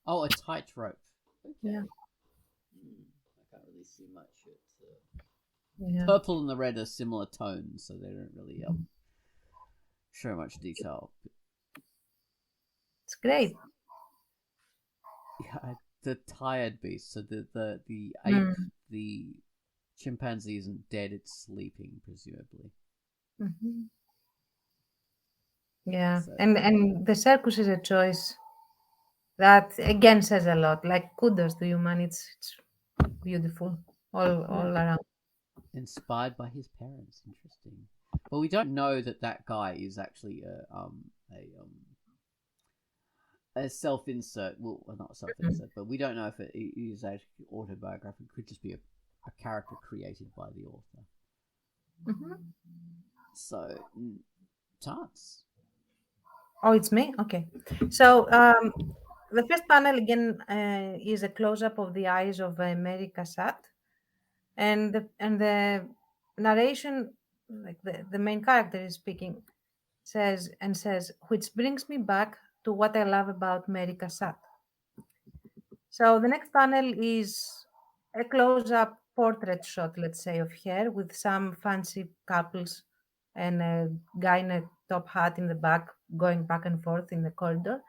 Oh, a tightrope. Okay. Yeah. I can't really see much. Yeah. Purple and the red are similar tones, so they don't really show much detail. It's great. Yeah, the tired beast. So the ape, the chimpanzee isn't dead; it's sleeping, presumably. Mm-hmm. Yeah, So- and the circus is a choice that again says a lot. Like kudos to you, man. It's beautiful all around. Inspired by his parents. Interesting. But we don't know that guy is actually a self-insert. Well, not self-insert, but we don't know if it is actually autobiographical. It could just be a character created by the author. Mm-hmm. So, Chance. Oh, it's me? Okay. So the first panel again is a close-up of the eyes of Mary Cassatt, and the narration, like the main character is speaking, says, which brings me back to what I love about Mary Cassatt. So the next panel is a close-up portrait shot, let's say, of her with some fancy couples and a guy in a top hat in the back going back and forth in the corridor.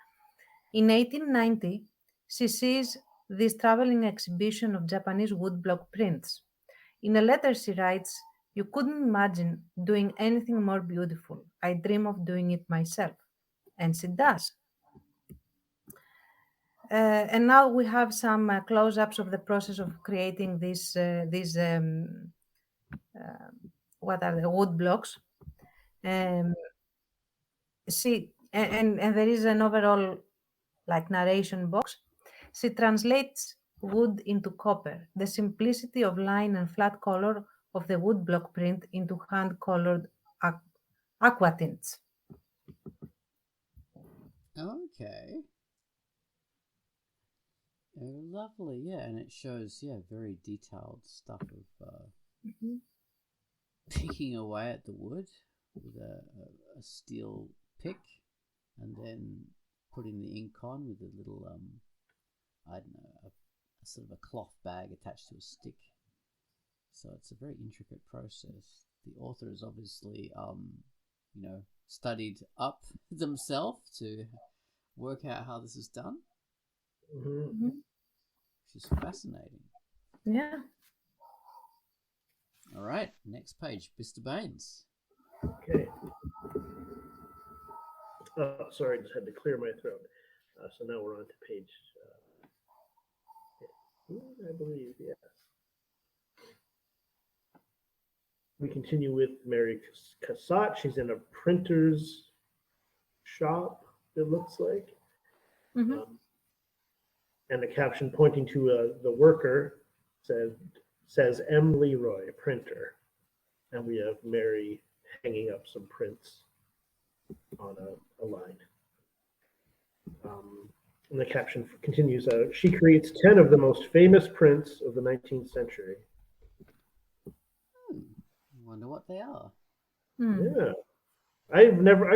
In 1890, she sees this traveling exhibition of Japanese woodblock prints. In a letter, she writes, "You couldn't imagine doing anything more beautiful. I dream of doing it myself." And she does. And now we have some close-ups of the process of creating these what are the wood blocks. And there is an overall like narration box. She translates wood into copper, the simplicity of line and flat color of the wood block print into hand-colored aqua tints. Okay. Lovely, yeah, and it shows, very detailed stuff of picking away at the wood with a steel pick, and then putting the ink on with a little, I don't know, a sort of a cloth bag attached to a stick. So it's a very intricate process. The author has obviously, studied up themselves to work out how this is done. Mm-hmm. Which is fascinating. Yeah. All right, next page, Mr. Baines. Okay. Oh, sorry, I just had to clear my throat. So now we're on to page, I believe, yes. We continue with Mary Cassatt. She's in a printer's shop, it looks like. Mm-hmm. And the caption pointing to the worker says M. Leroy, printer. And we have Mary hanging up some prints on a line. And the caption continues, she creates 10 of the most famous prints of the 19th century. I wonder what they are. Yeah. I've never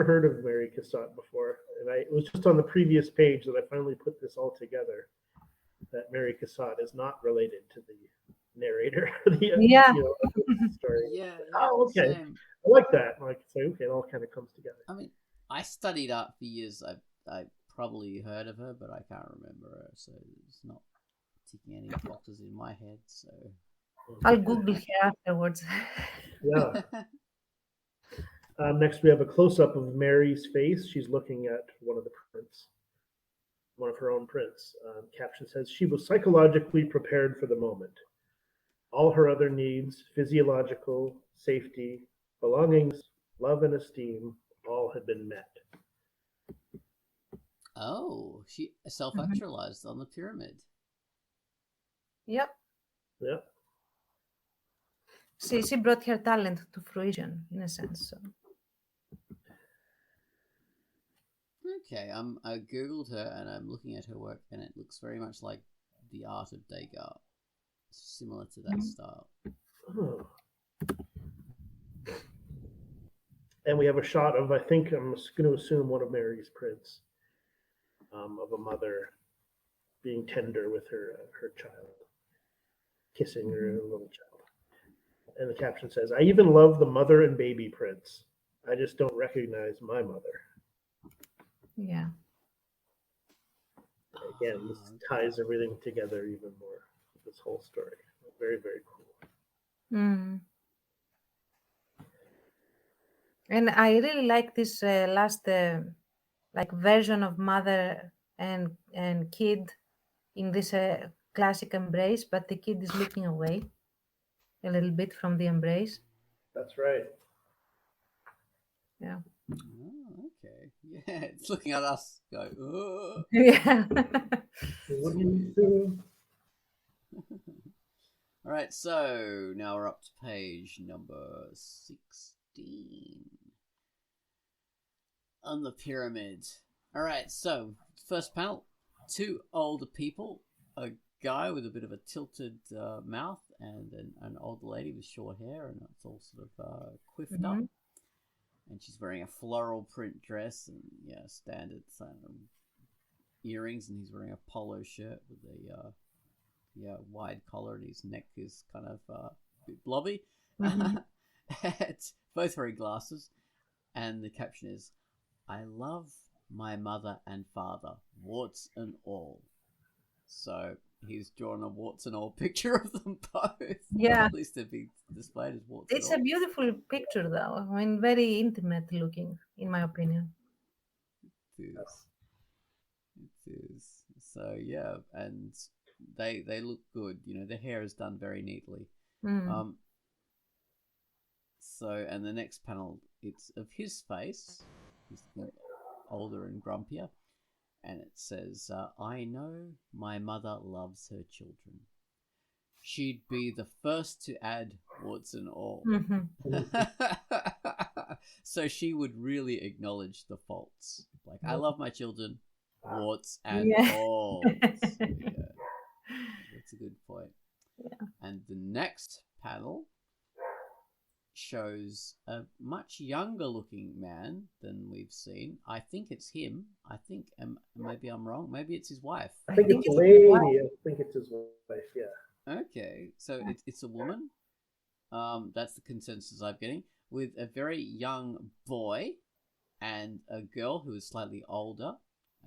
heard of Mary Cassatt before. And it was just on the previous page that I finally put this all together. that Mary Cassatt is not related to the narrator. Yeah. Story. Yeah. Oh, okay. Same. I like that. Like, say, okay, it all kind of comes together. I mean, I studied art for years. I probably heard of her, but I can't remember her, so it's not ticking any boxes in my head. So I'll Google her afterwards. Yeah. Next, we have a close-up of Mary's face. She's looking at one of the prints, one of her own prints. Caption says, she was psychologically prepared for the moment. All her other needs, physiological, safety, belongings, love, and esteem, all had been met. oh, she self-actualized on the pyramid. Yep. Yep. She brought her talent to fruition, in a sense. So. Okay, I googled her and I'm looking at her work, and it looks very much like the art of Degas, similar to that style. Oh. And we have a shot of, I think I'm going to assume, one of Mary's prints of a mother being tender with her child, kissing her little child. And the caption says, I even love the mother and baby prints. I just don't recognize my mother. Yeah. Again, this ties everything together even more, this whole story. Very, very cool. Mm. And I really like this last like version of mother and kid in this classic embrace, but the kid is looking away a little bit from the embrace. That's right. Yeah. Oh, okay. Yeah, it's looking at us. Go. Ugh. Yeah. What do you do? All right, so now we're up to page number 16 on the pyramid. All right, so first panel, two older people, a guy with a bit of a tilted mouth, and an older lady with short hair, and it's all sort of quiffed up. And she's wearing a floral print dress and standard earrings, and he's wearing a polo shirt with a wide collar, and his neck is kind of a bit blobby. It's both wearing glasses, and the caption is, I love my mother and father, warts and all. So he's drawn a warts and all picture of them both. Yeah. At least they'd be displayed as warts It's and all. a beautiful picture, though. I mean, very intimate looking, in my opinion. It is. So yeah, and they look good. You know, their hair is done very neatly. So, and the next panel, it's of his face. He's older and grumpier, and it says, I know my mother loves her children. She'd be the first to add warts and all. So she would really acknowledge the faults. Like, I love my children, warts and all. So, yeah, that's a good point. Yeah. And the next panel shows a much younger looking man than we've seen. I think it's him. I think, maybe I'm wrong. Maybe it's his wife. I think it's a lady. I think it's his wife, yeah. Okay, so it's a woman. That's the consensus I'm getting. With a very young boy and a girl who is slightly older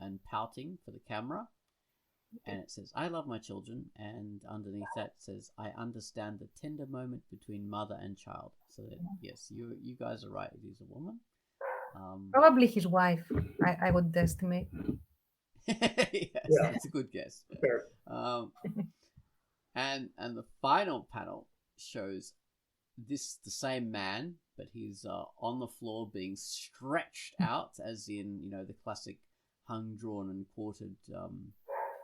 and pouting for the camera. And it says, I love my children. And underneath that says, I understand the tender moment between mother and child. So that, yes, you guys are right. It is a woman. Probably his wife, I would estimate. Yes, that's a good guess. Fair. And the final panel shows the same man, but he's on the floor being stretched out, as in, you know, the classic hung, drawn, and quartered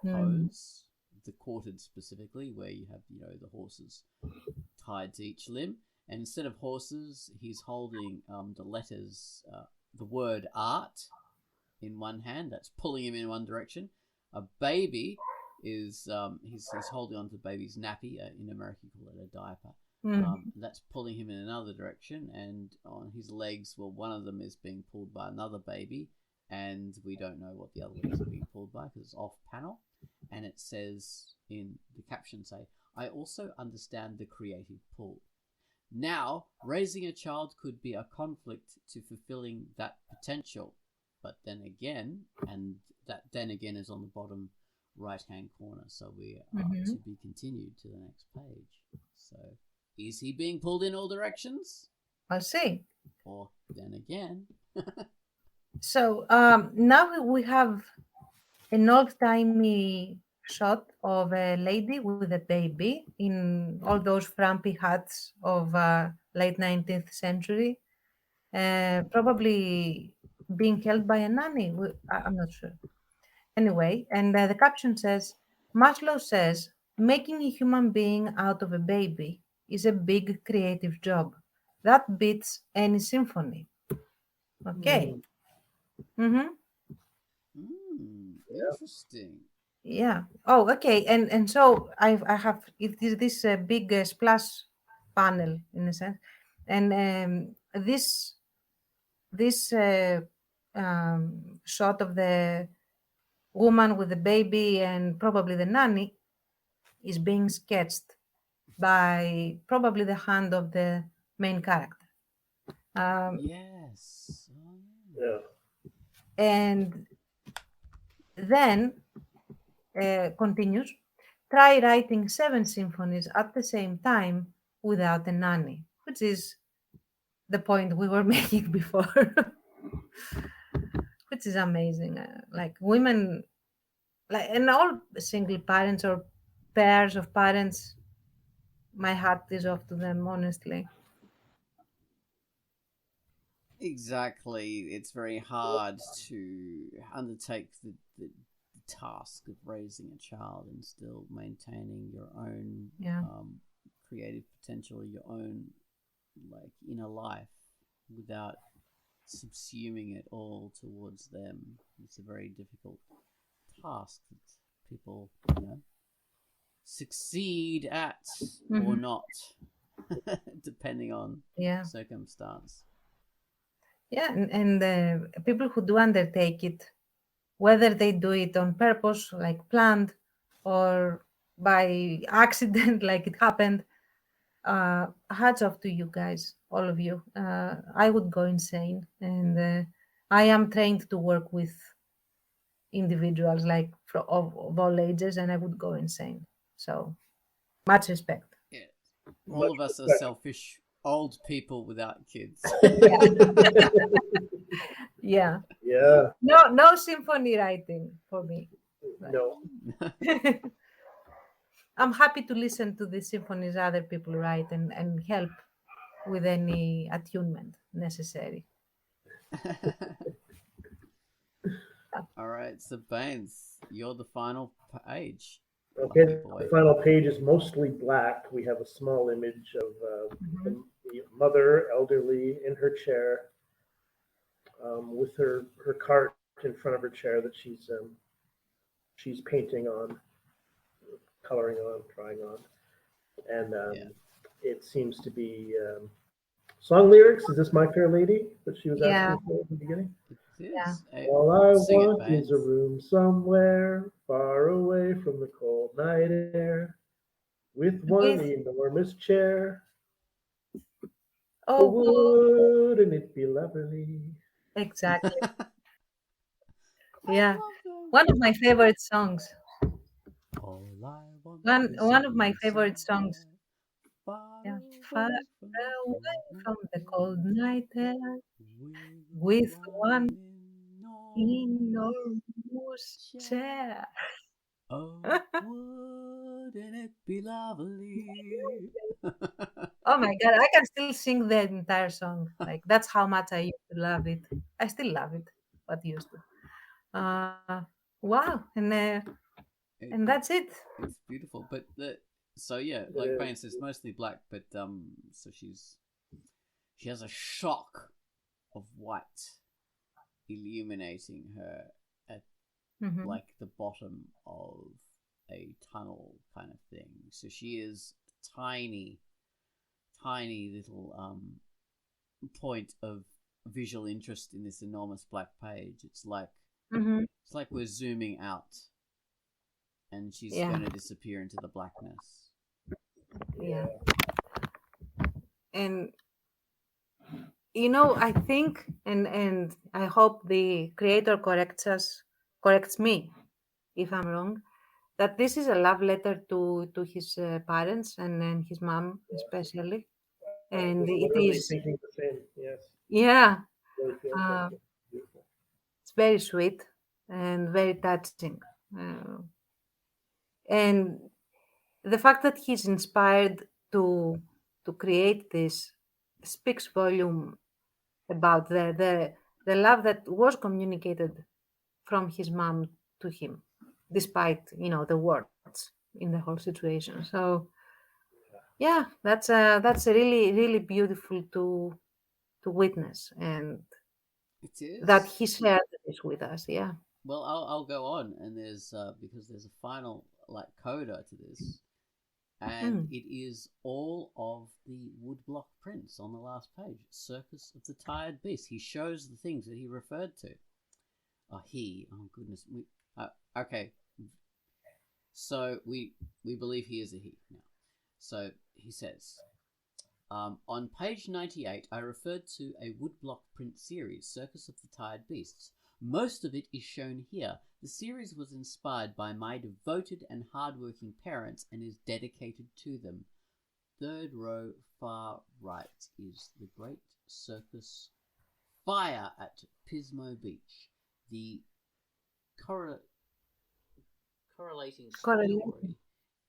pose. The quartered specifically, where you have, you know, the horses tied to each limb. And instead of horses, he's holding the letters, the word art in one hand. That's pulling him in one direction. A baby is he's holding onto the baby's nappy. In America, you call it a diaper. That's pulling him in another direction, and on his legs, well, one of them is being pulled by another baby, and we don't know what the other legs are being pulled by because it's off panel. and it says in the caption, say, I also understand the creative pull. Now, raising a child could be a conflict to fulfilling that potential. But then again, and that then again is on the bottom right-hand corner. So we are to be continued to the next page. So is he being pulled in all directions? I'll see. Or then again. So now we have an old-timey shot of a lady with a baby in all those frumpy hats of late 19th century, probably being held by a nanny. I'm not sure. Anyway, and the caption says, Maslow says, making a human being out of a baby is a big creative job. That beats any symphony. Okay. Mm-hmm. Interesting. Yeah. Oh, okay. And so I have it is this big splash panel in a sense, and this shot of the woman with the baby and probably the nanny is being sketched by probably the hand of the main character. Yes. Yeah. And then continues, try writing 7 symphonies at the same time without a nanny, which is the point we were making before, which is amazing. Like women, like, and all single parents or pairs of parents, my hat is off to them, honestly. Exactly. It's very hard to undertake the task of raising a child and still maintaining your own creative potential, your own like inner life without subsuming it all towards them. It's a very difficult task that people, succeed at or not, depending on circumstance. Yeah, and people who do undertake it, whether they do it on purpose, like planned, or by accident, like it happened, hats off to you guys, all of you. I would go insane, and I am trained to work with individuals like of all ages, and I would go insane. So much respect. Yeah, all of us are selfish old people without kids. Yeah. Yeah. No symphony writing for me. No. I'm happy to listen to the symphonies other people write and help with any attunement necessary. All right, so Baines, you're the final page. Okay, the final page is mostly black. We have a small image of the mother, elderly, in her chair, with her cart in front of her chair that she's painting on, coloring on, drawing on, and it seems to be song lyrics. Is this My Fair Lady that she was asking for at the beginning? It is. All I want is a room somewhere far away from the cold night air, with one enormous chair. Oh, wouldn't it be lovely? Exactly. Yeah, one of my favorite songs. One of my favorite songs. Yeah, far away from the cold night air, with one enormous chair. Oh, wouldn't it be lovely? Oh my God, I can still sing the entire song. Like, that's how much I used to love it. I still love it, but used to. Wow, and that's it. It's beautiful, but like Baines says, mostly black, but so she has a shock of white illuminating her at like the bottom of a tunnel kind of thing. So she is tiny little point of visual interest in this enormous black page. It's like we're zooming out and she's Yeah. going to disappear into the blackness. Yeah. And you know, I think, and I hope the creator corrects me if I'm wrong, that this is a love letter to his parents and his mom especially, I and was it literally is, thinking the same. Yes, yeah, really feels like uh, it. Beautiful. it's very sweet and very touching, uh, and the fact that he's inspired to create this speaks volume about the love that was communicated from his mom to him, despite the words in the whole situation. So yeah, that's a really beautiful to witness, and It that is. he shared this with us. Yeah. Well, I'll go on, and there's because there's a final like coda to this, and Mm. it is all of the woodblock prints on the last page. Circus of the Tired Beast. He shows the things that he referred to. Oh, oh goodness. Okay. So we believe he is a he now. So he says, on page 98, I referred to a woodblock print series, Circus of the Tired Beasts. Most of it is shown here. The series was inspired by my devoted and hardworking parents and is dedicated to them. Third row, far right, is the Great Circus Fire at Pismo Beach. The correlating Correlation. story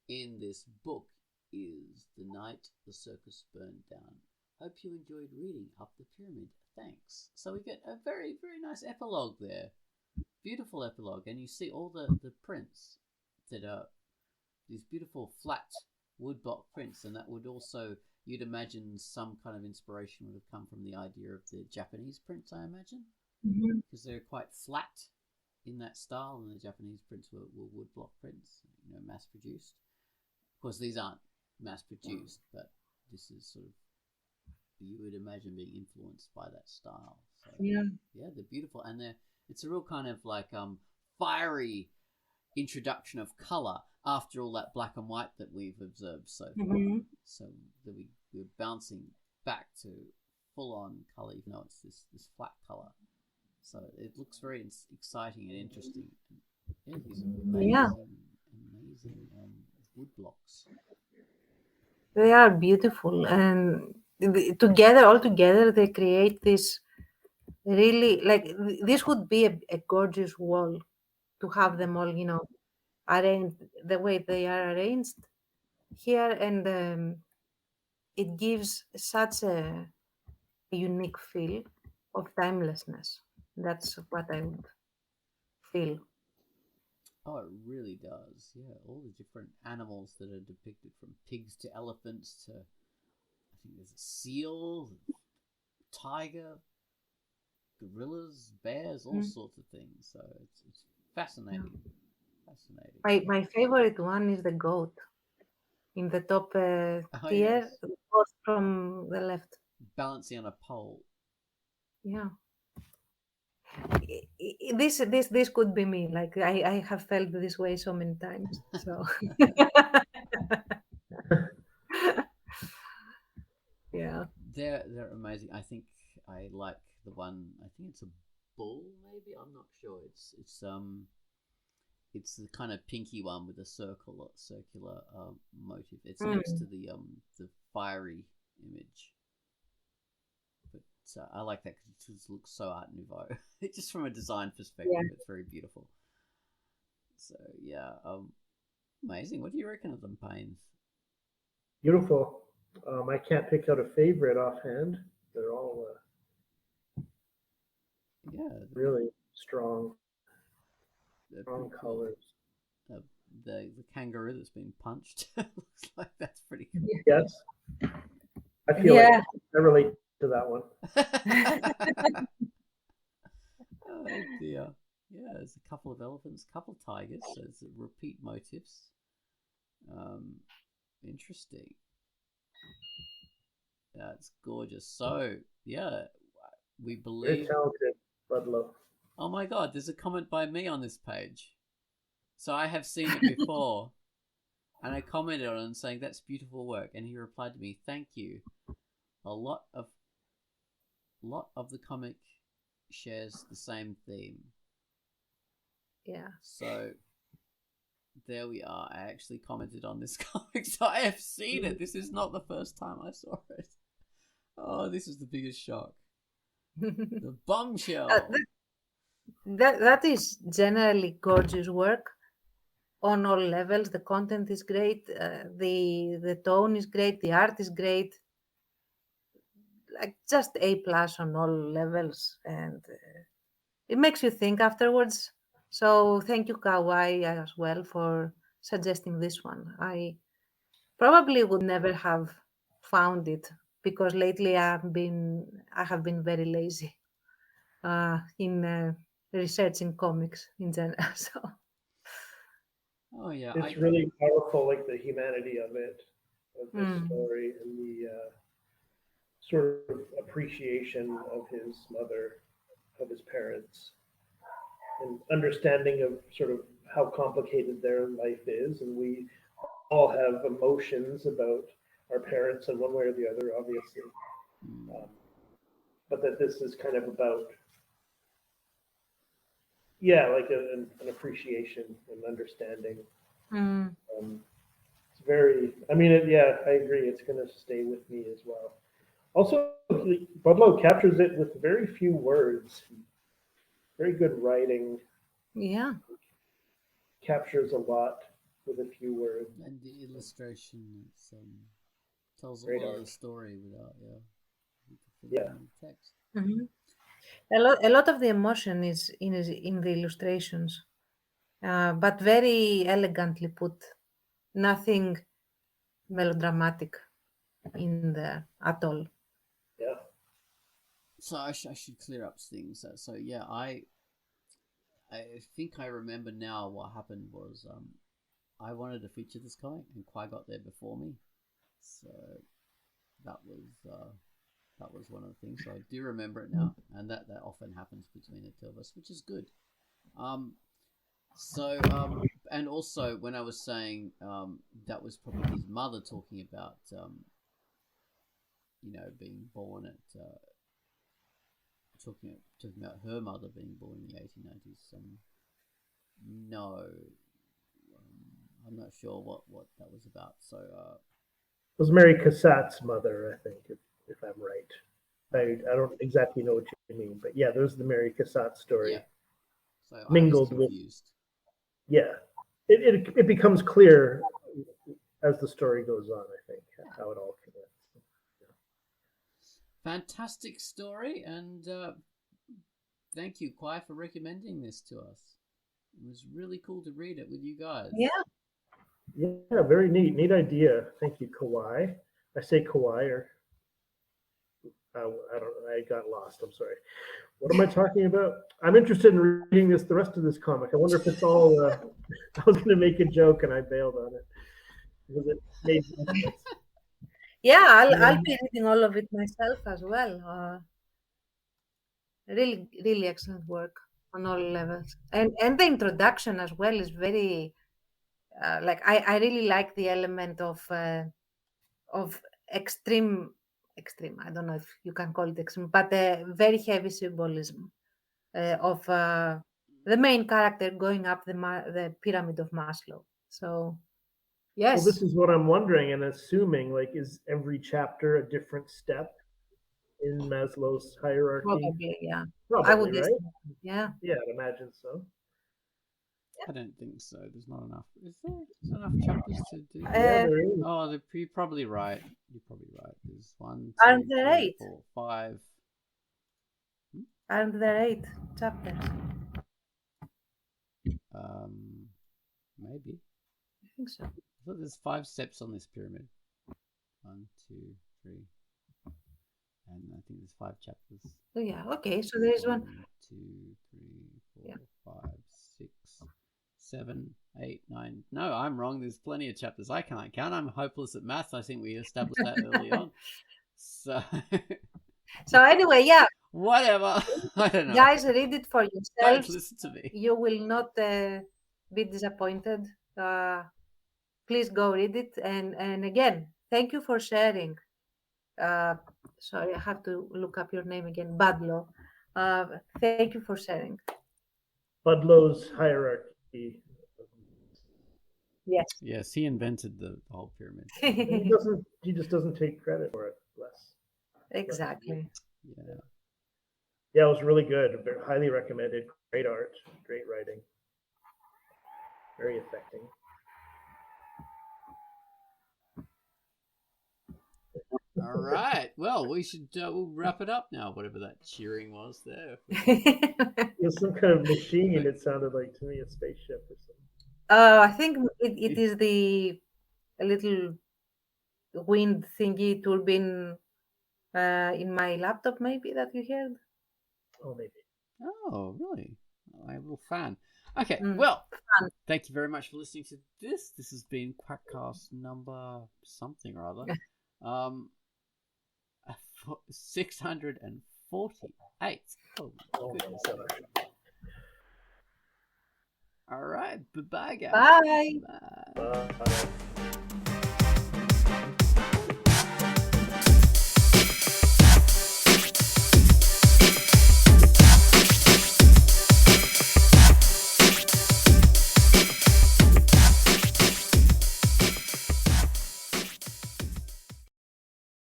in this book is the night the circus burned down. Hope you enjoyed reading Up the Pyramid. Thanks. So we get a very, very nice epilogue there. Beautiful epilogue. And you see all the prints that are these beautiful flat woodblock prints. And that would also, you'd imagine some kind of inspiration would have come from the idea of the Japanese prints, I imagine. Mhm. Because they're quite flat in that style. And the Japanese prints were woodblock prints, mass produced. Of course, these aren't mass produced, but this is sort of, you would imagine being influenced by that style. So Yeah. yeah, they're beautiful, and it's a real kind of like fiery introduction of color after all that black and white that we've observed so far. Mhm. So that we're bouncing back to full on color, even though it's this flat color. So it looks very exciting and interesting. Yeah, these amazing, Yeah. amazing wood blocks. They are beautiful, and all together, they create this really like this would be a gorgeous wall to have them all, arranged the way they are arranged here, and it gives such a unique feel of timelessness. That's what I would feel. Oh, it really does. Yeah, all the different animals that are depicted, from pigs to elephants to, I think there's a seal, tiger, gorillas, bears, all Mm. sorts of things. So it's fascinating. Fascinating. My favorite one is the goat in the top Oh tier, yes, fourth from the left. balancing on a pole. Yeah. This could be me. Like I have felt this way so many times. So yeah. They're amazing. I think I like the one. I think it's a bull. Maybe I'm not sure. It's the kind of pinky one with a circular motif. It's next to Mm. the fiery image. But I like that because it just looks so Art Nouveau. Just from a design perspective, Yeah. it's very beautiful. So yeah, amazing. What do you reckon of them paints? Beautiful. I can't pick out a favorite offhand. They're all Yeah, really strong they're pretty cool. colors. Uh, the kangaroo that's been punched looks like that's pretty cool. Yes, I feel Yeah. like I relate to that one. Oh dear. Yeah, there's a couple of elephants, a couple of tigers, so it's repeat motifs. Interesting. Yeah, it's gorgeous. So yeah, we Very believe. talented, Ludlow. Oh my God, there's a comment by me on this page. So I have seen it before, and I commented on it saying that's beautiful work, and he replied to me, "Thank you." A lot of the comic shares the same theme. Yeah. So there we are. I actually commented on this comic, so I have seen it. This is not the first time I saw it. Oh, this is the biggest shock. The bombshell. That is generally gorgeous work on all levels. The content is great. The tone is great. The art is great. Like just A+ on all levels, and it makes you think afterwards. So thank you, Kawaii, as well for suggesting this one. I probably would never have found it because lately I have been very lazy in researching comics in general. So Oh yeah, It's really powerful, like the humanity of it, of this Mm. story, and the sort of appreciation of his mother, of his parents, and understanding of sort of how complicated their life is. And we all have emotions about our parents in one way or the other, obviously. But that this is kind of about, like an appreciation and understanding. mm, It's very, I agree. It's going to stay with me as well. Also, Budlow captures it with very few words. Very good writing, yeah. captures a lot with a few words. and the illustration tells a Great lot of art. the story without Yeah. text. Hmm. A lot of the emotion is in the illustrations, but very elegantly put. Nothing melodramatic in there at all. Yeah. So I should clear up things. So yeah, I think I remember now what happened was I wanted to feature this comic, and Quai got there before me, so that was one of the things. So I do remember it now, and that often happens between the two of us, which is good. And also when I was saying that was probably his mother talking about being born at talking about her mother being born in the 1890s. No, I'm not sure what that was about. So It was Mary Cassatt's mother, I think, if I'm right. I don't exactly know what you mean, but yeah, there's the Mary Cassatt story. yeah. So Mingled I was with- confused. Yeah. It becomes clear as the story goes on, I think, how it all connects. Fantastic story, and thank you, Quai, for recommending this to us. It was really cool to read it with you guys. Yeah. Yeah, very neat. Neat idea. Thank you, Kawaii. I say Kawaii, or I don't know. I got lost. I'm sorry. What am I talking about? I'm interested in reading the rest of this comic. I wonder if it's all. I was going to make a joke and I bailed on it because it made no sense. Yeah, I'll be reading all of it myself as well. Really, really excellent work on all levels, and the introduction as well is very like I really like the element of extreme. I don't know if you can call it extreme, but very heavy symbolism of the main character going up the pyramid of Maslow. So yes, Well, this is what I'm wondering and assuming. Like, is every chapter a different step in Maslow's hierarchy? probably, yeah. Probably, I would right? guess, yeah. Yeah, I'd imagine so. I don't think so. There's not enough. Is there enough chapters to do? Yeah, Uh, there is. Oh, you're probably right. You're probably right. There's 1, Aren't 2, there 3, 8? 4, 5. Aren't there 8 chapters? Maybe. I think so. I thought there's 5 steps on this pyramid. 1, 2, 3, and I think there's 5 chapters. So yeah, okay. So there is one. 1, 2, 3, 4, Yeah. 5, 6, 7, 8, 9. No, I'm wrong. There's plenty of chapters. I can't count. I'm hopeless at maths. I think we established that early on. So So anyway, yeah, whatever. I don't know. guys, read it for Don't yourselves. listen to me. You will not bit disappointed. Please go read it. And again, thank you for sharing. Sorry, I have to look up your name again, Badlo. Thank you for sharing. Budlow's hierarchy. Yes. Yes, he invented the whole pyramid. He doesn't. He just doesn't take credit for it. Less. Exactly. Yeah. Yeah, it was really good. Very highly recommended. Great art. Great writing. Very affecting. All right. Well, we should we'll wrap it up now. Whatever that cheering was there. It was some kind of machine. It sounded like to me a spaceship or something. I think it is the little wind thingy turbine in my laptop, maybe, that you heard. Oh, maybe. Oh, really? I'm a little fan. Okay, Mm, well, fun. thank you very much for listening to this. This has been Quackcast number something or other. 648. Oh, Oh, goodness. my God. All right. Bye-bye, guys. Bye. Bye. Bye.